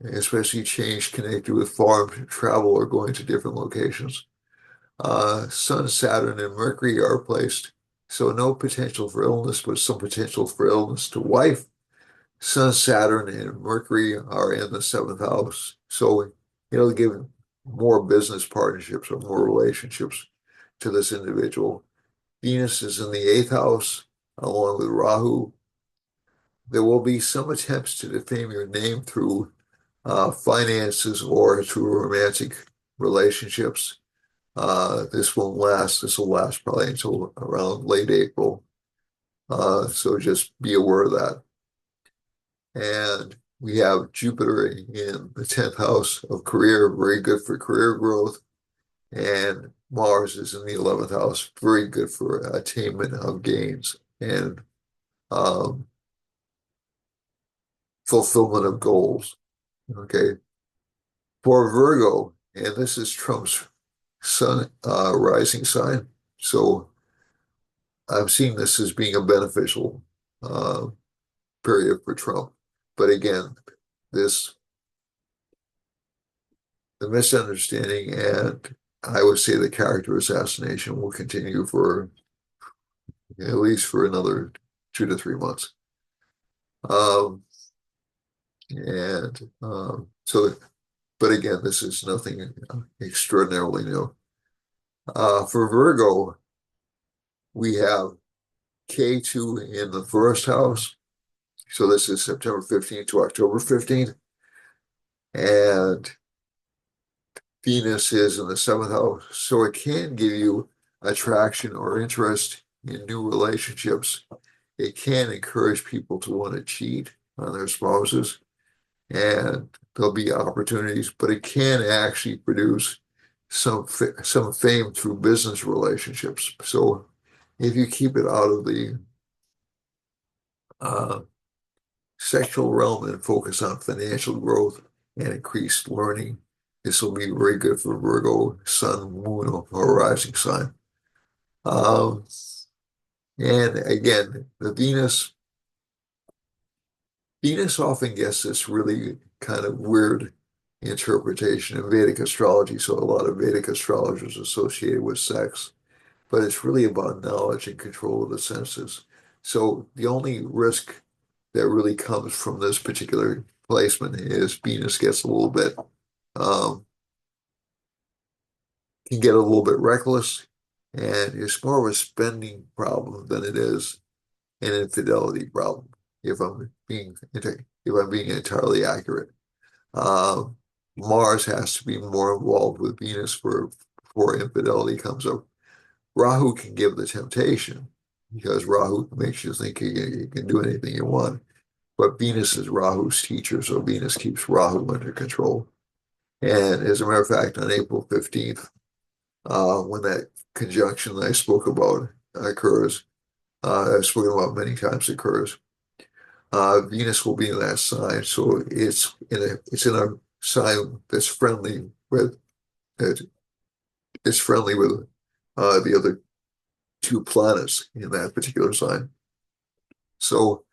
especially change connected with foreign travel or going to different locations. Sun, Saturn, and Mercury are placed. So no potential for illness, but some potential for illness to wife. Sun, Saturn, and Mercury are in the seventh house. So it'll give more business partnerships or more relationships to this individual. Venus is in the eighth house, along with Rahu. There will be some attempts to defame your name through finances or through romantic relationships. This won't last. This will last probably until around late April. So just be aware of that. And we have Jupiter in the 10th house of career, very good for career growth. And Mars is in the 11th house, very good for attainment of gains and um, fulfillment of goals. Okay. For Virgo, and this is Trump's sun rising sign. So I'm seeing this as being a beneficial uh, period for Trump. But again, this the misunderstanding and I would say the character assassination will continue for at least for another 2 to 3 months. Um, so, but again, this is nothing extraordinarily new. For Virgo, we have K2 in the first house. So this is September 15th to October 15th. And Venus is in the seventh house. So it can give you attraction or interest in new relationships. It can encourage people to want to cheat on their spouses. And there'll be opportunities, but it can actually produce some fame through business relationships. So if you keep it out of the uh, sexual realm and focus on financial growth and increased learning, this will be very good for Virgo, Sun, Moon, or rising sign. Um, and again, the Venus often gets this really kind of weird interpretation in Vedic astrology. So a lot of Vedic astrologers associated with sex, but it's really about knowledge and control of the senses. So the only risk that really comes from this particular placement is Venus gets a little bit um, can get a little bit reckless, and it's more of a spending problem than it is an infidelity problem. If I'm being entirely accurate, um, Mars has to be more involved with Venus for before infidelity comes up. Rahu can give the temptation because Rahu makes you think you can do anything you want. But Venus is Rahu's teacher, so Venus keeps Rahu under control. And as a matter of fact, on April 15th, when that conjunction that I spoke about occurs, I've spoken about many times occurs, Venus will be in that sign. So it's in a sign that's friendly with it, it's friendly with the other two planets in that particular sign. So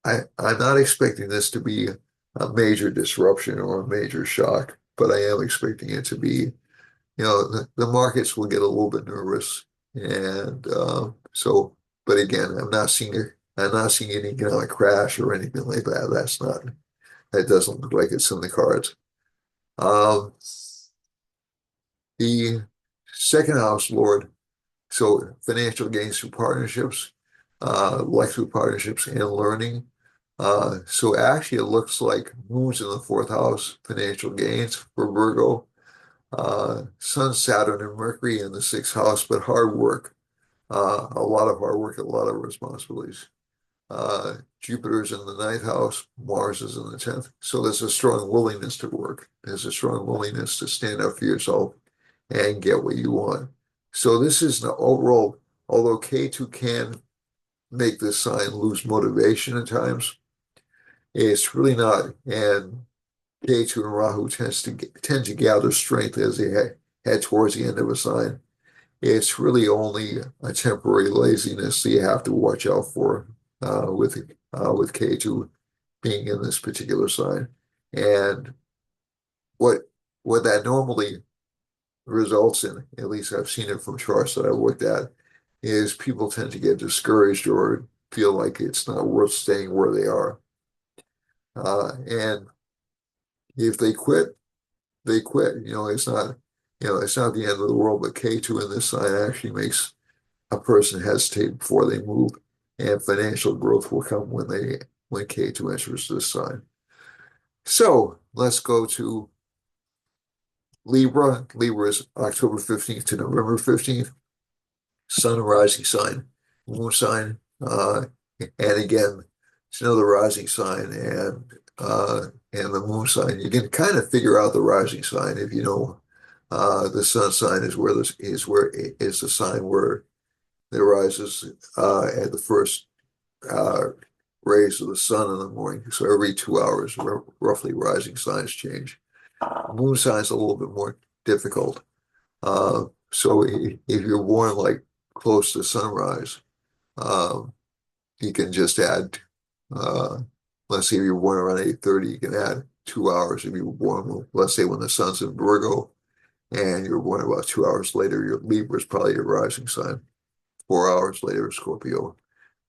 I'm not expecting this to be a major disruption or a major shock, but I am expecting it to be, the markets will get a little bit nervous. And but again, I'm not seeing an economic crash or anything like that. That doesn't look like it's in the cards. Um, the second house lord, so financial gains through partnerships, like through partnerships and learning. So actually, it looks like moves in the fourth house, financial gains for Virgo. Sun, Saturn, and Mercury in the sixth house, but hard work, a lot of hard work, a lot of responsibilities. Jupiter's in the ninth house, Mars is in the 10th. So there's a strong willingness to work. There's a strong willingness to stand up for yourself and get what you want. So this is an overall, although K2 can make this sign lose motivation at times, it's really not. And K2 and Rahu tend to gather strength as they head towards the end of a sign. It's really only a temporary laziness that you have to watch out for with K2 being in this particular sign. And what what that normally results in, at least I've seen it from charts that I've looked at, is people tend to get discouraged or feel like it's not worth staying where they are. And if they quit, they quit. It's not the end of the world, but K2 in this sign actually makes a person hesitate before they move, and financial growth will come when K2 enters this sign. So let's go to Libra. Libra is October 15th to November 15th. Sun and rising sign, moon sign, and again, it's another rising sign and the moon sign. You can kind of figure out the rising sign if you know the sun sign is the sign where it rises at the first uh, rays of the sun in the morning. So every 2 hours, roughly, rising signs change. Moon sign is a little bit more difficult. So if you're born like close to sunrise, um, you can just add, uh, let's say if you're born around 8:30, you can add 2 hours. If you were born, let's say when the sun's in Virgo and you're born about 2 hours later, your Libra is probably your rising sign. 4 hours later, Scorpio.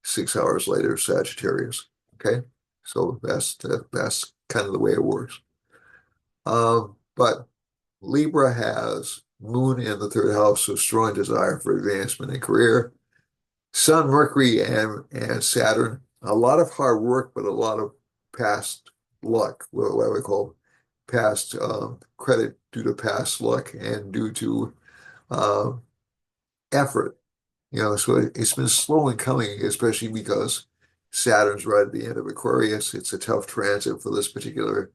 6 hours later, Sagittarius. Okay, so that's kind of the way it works. But Libra has Moon in the third house, so strong desire for advancement in career. Sun, Mercury, and Saturn, a lot of hard work, but a lot of past luck, what I would call past credit due to past luck and due to uh, effort. So it's been slow in coming, especially because Saturn's right at the end of Aquarius. It's a tough transit for this particular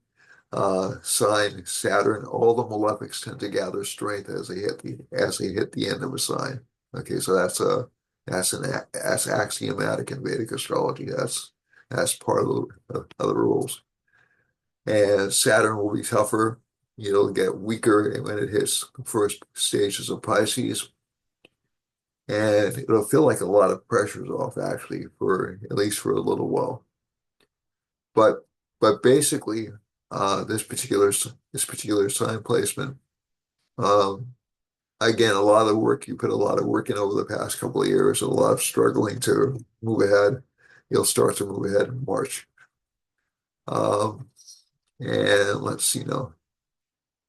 sign, Saturn. All the malefics tend to gather strength as they hit the end of a sign. Okay, so that's axiomatic in Vedic astrology. That's part of the rules. And Saturn will be tougher. It'll get weaker when it hits the first stages of Pisces. And it'll feel like a lot of pressure's off actually for at least for a little while. But basically, this particular sign placement, um, again, a lot of work. You put a lot of work in over the past couple of years, a lot of struggling to move ahead. You'll start to move ahead in March. Um, and let's see now.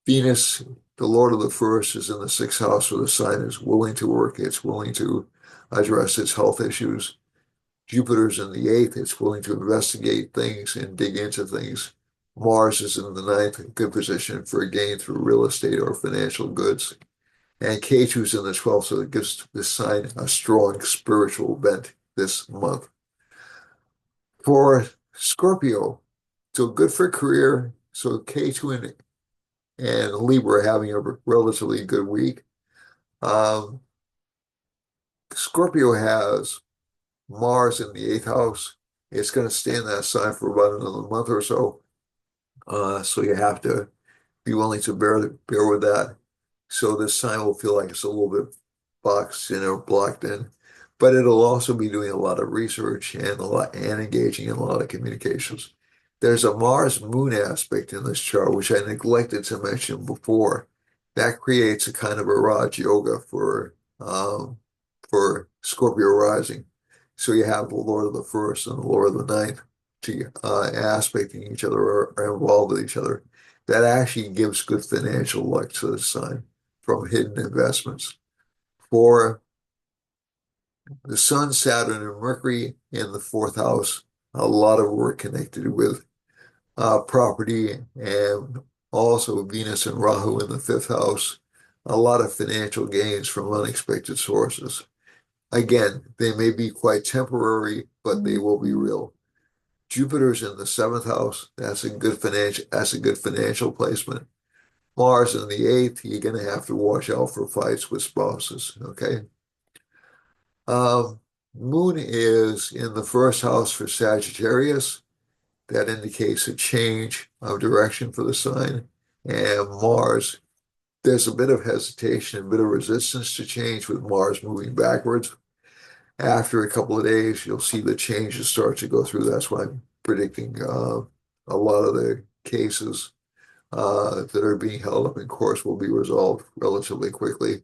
Venus, the Lord of the First, is in the sixth house where the sign is willing to work. It's willing to address its health issues. Jupiter's in the eighth. It's willing to investigate things and dig into things. Mars is in the ninth, a good position for a gain through real estate or financial goods. And K2's in the 12th, so it gives this sign a strong spiritual bent this month. For Scorpio, so good for career. So K2 and Libra are having a relatively good week. Um, Scorpio has Mars in the eighth house. It's going to stay in that sign for about another month or so. So you have to be willing to bear with that. So this sign will feel like it's a little bit boxed in or blocked in, but it'll also be doing a lot of research and engaging in a lot of communications. There's a Mars Moon aspect in this chart, which I neglected to mention before. That creates a kind of a Raj Yoga for Scorpio rising. So you have the Lord of the First and the Lord of the Ninth to aspecting each other or are involved with each other. That actually gives good financial luck to the sign from hidden investments. For the Sun, Saturn, and Mercury in the fourth house, a lot of work connected with property and Also, Venus and Rahu in the fifth house, a lot of financial gains from unexpected sources. Again, they may be quite temporary, but they will be real. Jupiter's in the seventh house. That's a good financial placement. Mars in the eighth, you're going to have to watch out for fights with spouses. Okay. Um, Moon is in the first house for Sagittarius. That indicates a change of direction for the sign. And Mars, there's a bit of hesitation, a bit of resistance to change with Mars moving backwards. After a couple of days, you'll see the changes start to go through. That's why I'm predicting a lot of the cases that are being held up in courts will be resolved relatively quickly.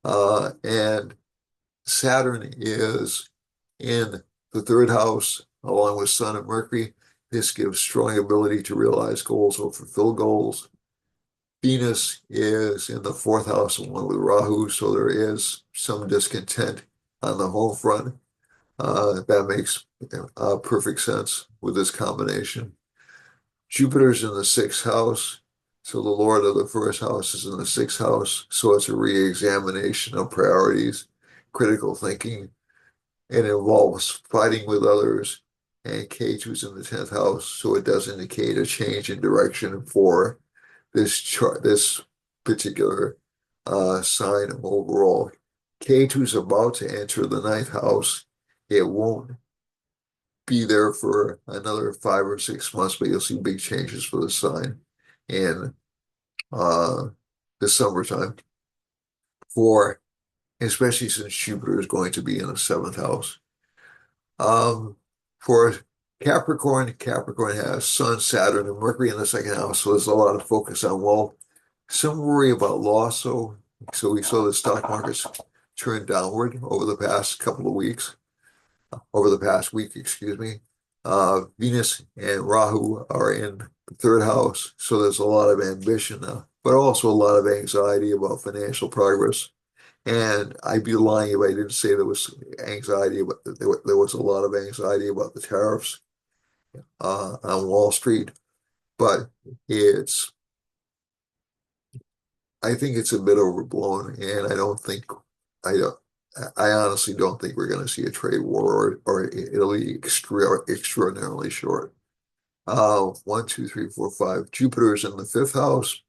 And Saturn is in the third house, along with Sun and Mercury. This gives strong ability to realize goals or fulfill goals. Venus is in the fourth house, along with Rahu, so there is some discontent on the home front. That makes perfect sense with this combination. Jupiter's in the sixth house, so the Lord of the first house is in the sixth house, so it's a re-examination of priorities, critical thinking. It involves fighting with others, and K2's in the 10th house, so it does indicate a change in direction for this chart, this particular sign overall. K2 is about to enter the ninth house. It won't be there for another 5 or 6 months, but you'll see big changes for the sign in uh, the summertime. For especially since Jupiter is going to be in the seventh house. Um, for Capricorn, Capricorn has Sun, Saturn, and Mercury in the second house, so there's a lot of focus on wealth. Some worry about loss, so we saw the stock markets turn downward over the past couple of weeks, over the past week, excuse me. Venus and Rahu are in the third house, so there's a lot of ambition now, but also a lot of anxiety about financial progress. And I'd be lying if I didn't say there was anxiety about there was a lot of anxiety about the tariffs on Wall Street, but it's I think it's a bit overblown, and I don't I honestly don't think we're going to see a trade war, or it'll be extraordinarily short. One, two, three, four, five. Jupiter's in the fifth house.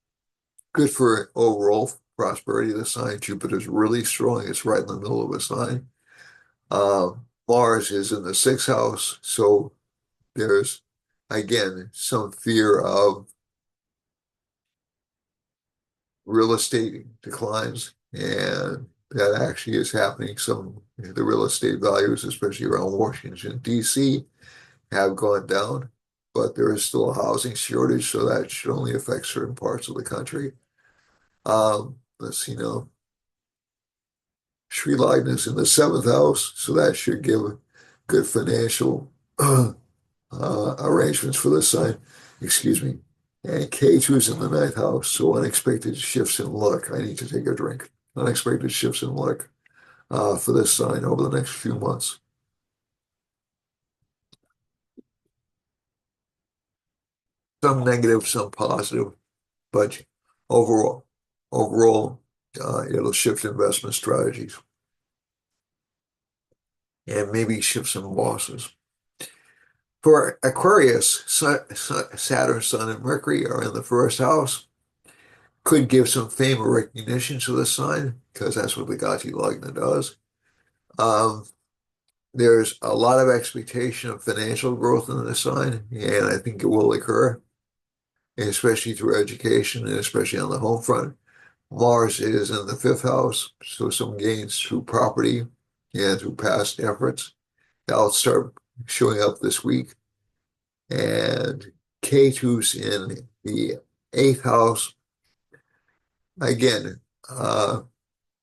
Good for overall prosperity of the sign. Jupiter's really strong. It's right in the middle of a sign. Mars is in the sixth house, so there's again some fear of real estate declines, and that actually is happening. Some the real estate values, especially around Washington, D.C., have gone down, but there is still a housing shortage, so that should only affect certain parts of the country. Let's see now. Sri Lagna is in the seventh house, so that should give good financial arrangements for this sign. Excuse me. And K2 is in the ninth house, so unexpected shifts in luck. I need to take a drink. Unexpected shifts in luck for this sign over the next few months. Some negative, some positive, but overall, overall, it'll shift investment strategies and maybe shift some losses. For Aquarius, Saturn, Sun, and Mercury are in the first house. Could give some fame or recognition to the sign because that's what the Gati Lagna does. Um, there's a lot of expectation of financial growth in the sign, and I think it will occur, especially through education and especially on the home front. Mars is in the fifth house, so some gains through property and through past efforts. That'll start showing up this week. And K2's in the eighth house. Again,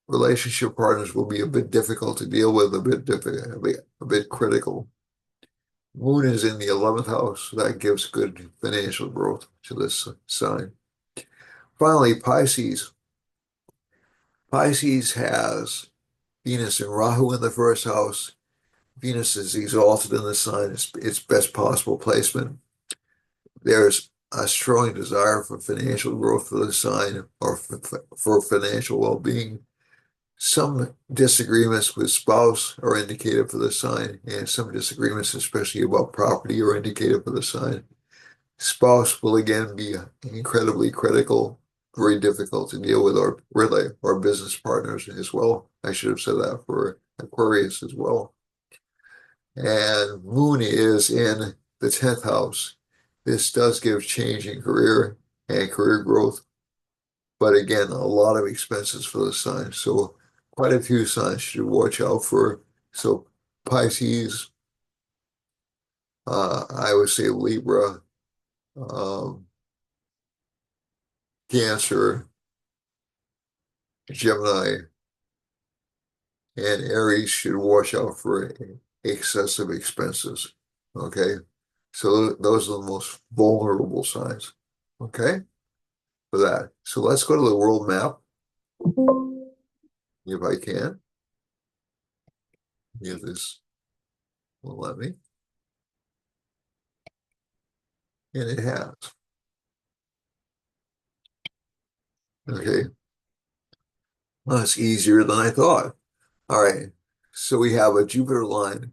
relationship partners will be a bit difficult to deal with, a bit critical. Moon is in the 11th house, so that gives good financial growth to this sign. Finally, Pisces. Pisces has Venus and Rahu in the first house. Venus is exalted in the sign, its best possible placement. There's a strong desire for financial growth for the sign or for financial well-being. Some disagreements with spouse are indicated for the sign, and some disagreements, especially about property, are indicated for the sign. Spouse will again be incredibly critical, very difficult to deal with, or really our business partners as well. I should have said that for Aquarius as well. And Moon is in the 10th house. This does give change in career and career growth, but again, a lot of expenses for the sign. So quite a few signs should watch out for. So Pisces, I would say Libra, um, Cancer, Gemini, and Aries should watch out for excessive expenses. Okay, so those are the most vulnerable signs. Okay, for that. So let's go to the world map if I can. If this will let me, and it has. Okay, well, it's easier than I thought. All right, so we have a Jupiter line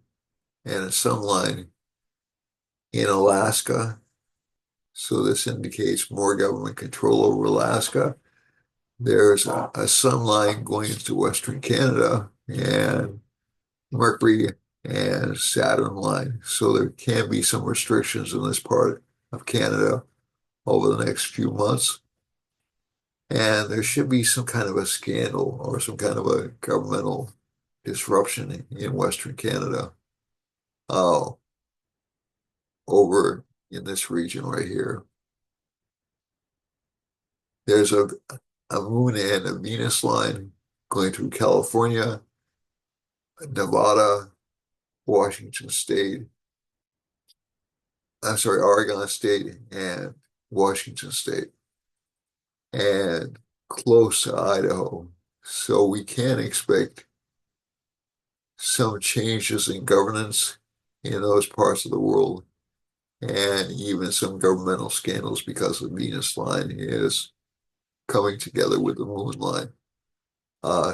and a Sun line in Alaska. So this indicates more government control over Alaska. There's a Sun line going into Western Canada and Mercury and Saturn line. So there can be some restrictions in this part of Canada over the next few months. And there should be some kind of a scandal or some kind of a governmental disruption in Western Canada uh, over in this region right here. There's a Moon and a Venus line going through California, Nevada, Washington State, I'm sorry, Oregon State and Washington State, and close to Idaho. So we can expect some changes in governance in those parts of the world, and even some governmental scandals because the Venus line is coming together with the Moon line.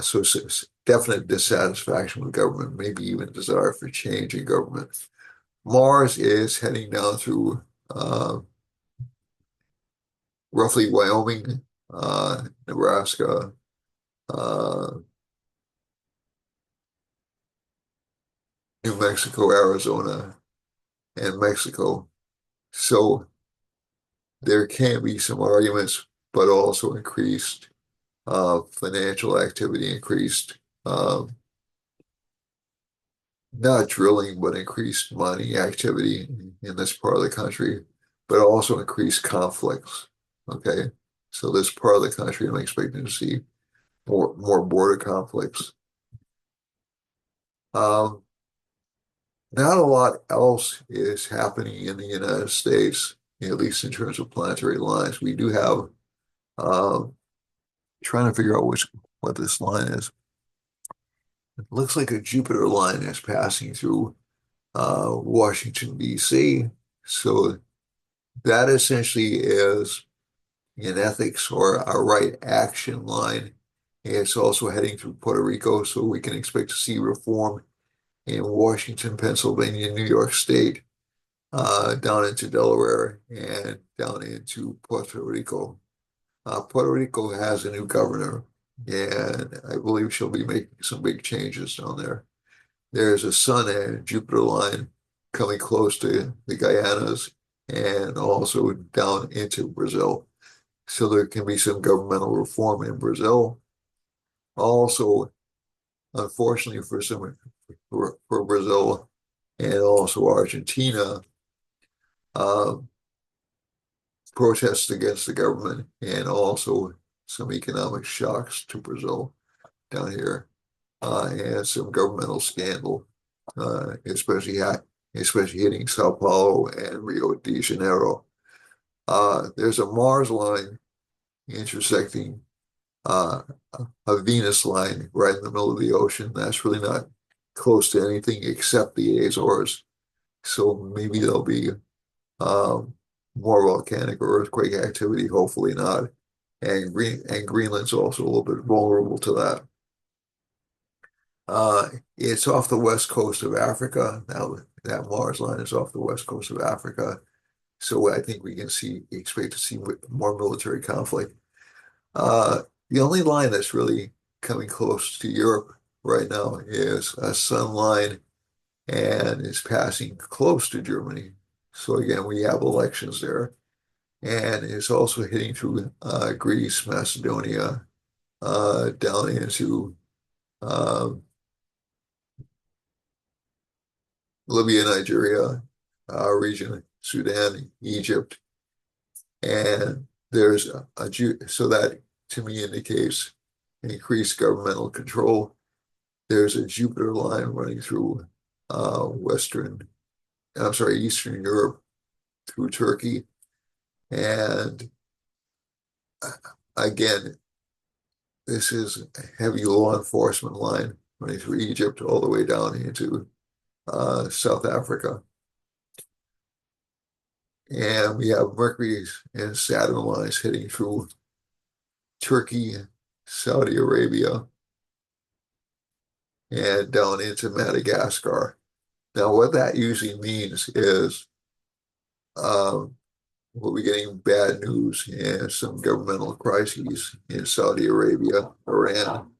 So it's definite dissatisfaction with government, maybe even desire for change in government. Mars is heading down through roughly Wyoming, Nebraska, uh, New Mexico, Arizona, and Mexico. So there can be some arguments, but also increased financial activity, increased not drilling, but increased mining activity in this part of the country, but also increased conflicts. Okay, so this part of the country, I'm expecting to see more border conflicts. Um, Not a lot else is happening in the United States, at least in terms of planetary lines. We do have um, trying to figure out what this line is. It looks like a Jupiter line is passing through Washington, D.C. So that essentially is in ethics or a right action line. It's also heading through Puerto Rico, so we can expect to see reform in Washington, Pennsylvania, New York State, down into Delaware and down into Puerto Rico. Puerto Rico has a new governor, and I believe she'll be making some big changes down there. There's a Sun and Jupiter line coming close to the Guyanas and also down into Brazil. So there can be some governmental reform in Brazil. Also, unfortunately for Brazil and also Argentina, uh, protests against the government and also some economic shocks to Brazil down here, and some governmental scandal, especially hitting Sao Paulo and Rio de Janeiro. There's a Mars line intersecting uh, a Venus line right in the middle of the ocean. That's really not close to anything except the Azores. So maybe there'll be um, more volcanic or earthquake activity, hopefully not. And Greenland's also a little bit vulnerable to that. It's off the west coast of Africa. Now that Mars line is off the west coast of Africa. So I think we can expect to see more military conflict. The only line that's really coming close to Europe right now is a sun line and is passing close to Germany. So again, we have elections there. And it's also hitting through Greece, Macedonia, down into um, Libya, Nigeria region, Sudan, Egypt, and there's so that to me indicates increased governmental control. There's a Jupiter line running through Eastern Europe through Turkey, and again, this is a heavy law enforcement line running through Egypt all the way down into South Africa. And we have Mercury and Saturn lines hitting through Turkey, Saudi Arabia, and down into Madagascar. Now, what that usually means is um, we'll be getting bad news and some governmental crises in Saudi Arabia, Iran,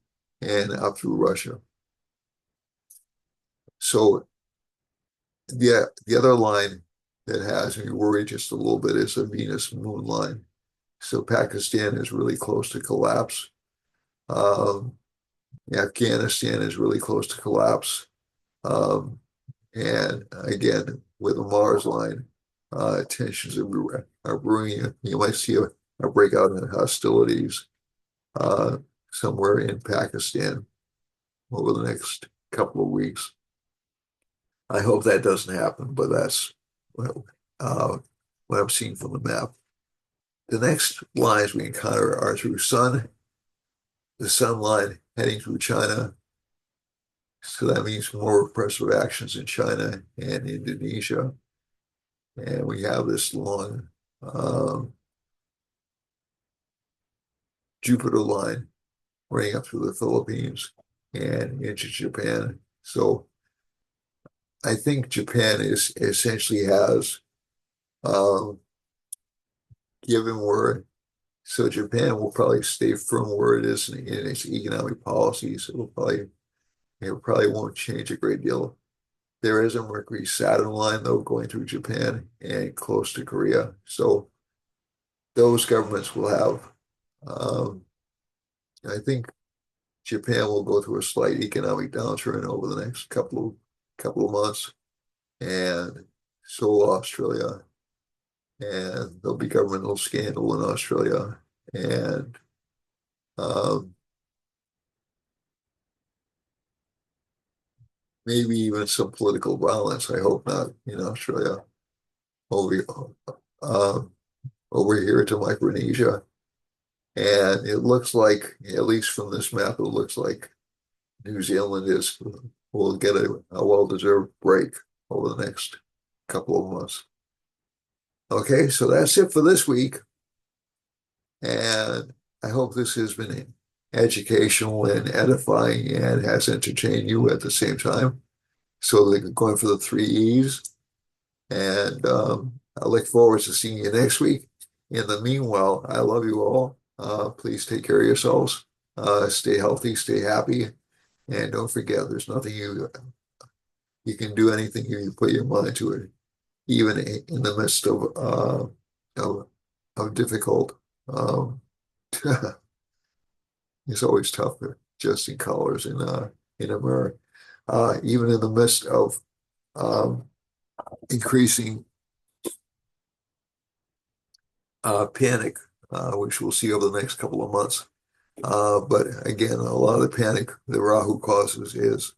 and up through Russia. So the other line that has me worried just a little bit is the Venus moon line. So Pakistan is really close to collapse. Um, Afghanistan is really close to collapse. Um, and again, with the Mars line, tensions are brewing. You might see a breakout in hostilities uh, somewhere in Pakistan over the next couple of weeks. I hope that doesn't happen, but that's what, uh, what I'm seeing from the map. The next lines we encounter are through the Sun line heading through China. So that means more repressive actions in China and Indonesia. And we have this long um, Jupiter line running up through the Philippines and into Japan. So I think Japan is essentially has um, given where so Japan will probably stay firm where it is in its economic policies. It probably won't change a great deal. There is a Mercury Saturn line though going through Japan and close to Korea. So those governments will have I think Japan will go through a slight economic downturn over the next couple of months, and so will Australia. And there'll be governmental scandal in Australia, and um, maybe even some political violence. I hope not in Australia. Over, um, over here to Micronesia, and it looks like, at least from this map, it looks like New Zealand is will get a well-deserved break over the next couple of months. Okay, so that's it for this week. And I hope this has been educational and edifying and has entertained you at the same time. So they're going for the three E's. And I look forward to seeing you next week. In the meanwhile, I love you all. Please take care of yourselves. Stay healthy, stay happy. And don't forget, there's nothing you can do anything if you put your mind to it, even in the midst of, of difficult. Um, it's always tough adjusting colors in America, even in the midst of um, increasing panic, which we'll see over the next couple of months. But again, a lot of the panic that Rahu causes is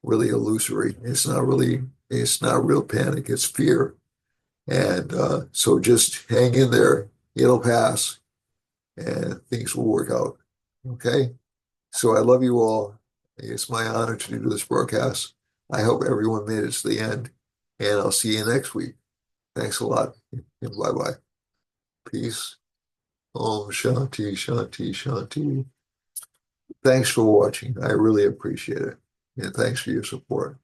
really illusory. It's not real panic, it's fear. And so just hang in there, it'll pass, and things will work out. Okay? So I love you all. It's my honor to do this broadcast. I hope everyone made it to the end, and I'll see you next week. Thanks a lot. Bye-bye. Peace. Om Shanti, Shanti, Shanti. Thanks for watching. I really appreciate it. And thanks for your support.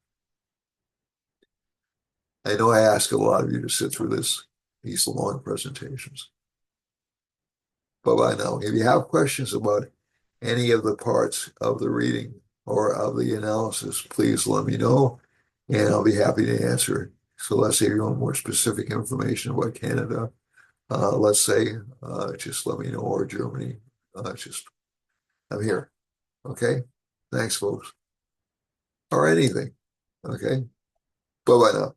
I know I ask a lot of you to sit through these long presentations. Bye-bye now. If you have questions about any of the parts of the reading or of the analysis, please let me know, and I'll be happy to answer. So let's say you want more specific information about Canada, let's say, just let me know, or Germany. Just I'm here. Okay. Thanks, folks. Or anything. Okay. Bye bye now.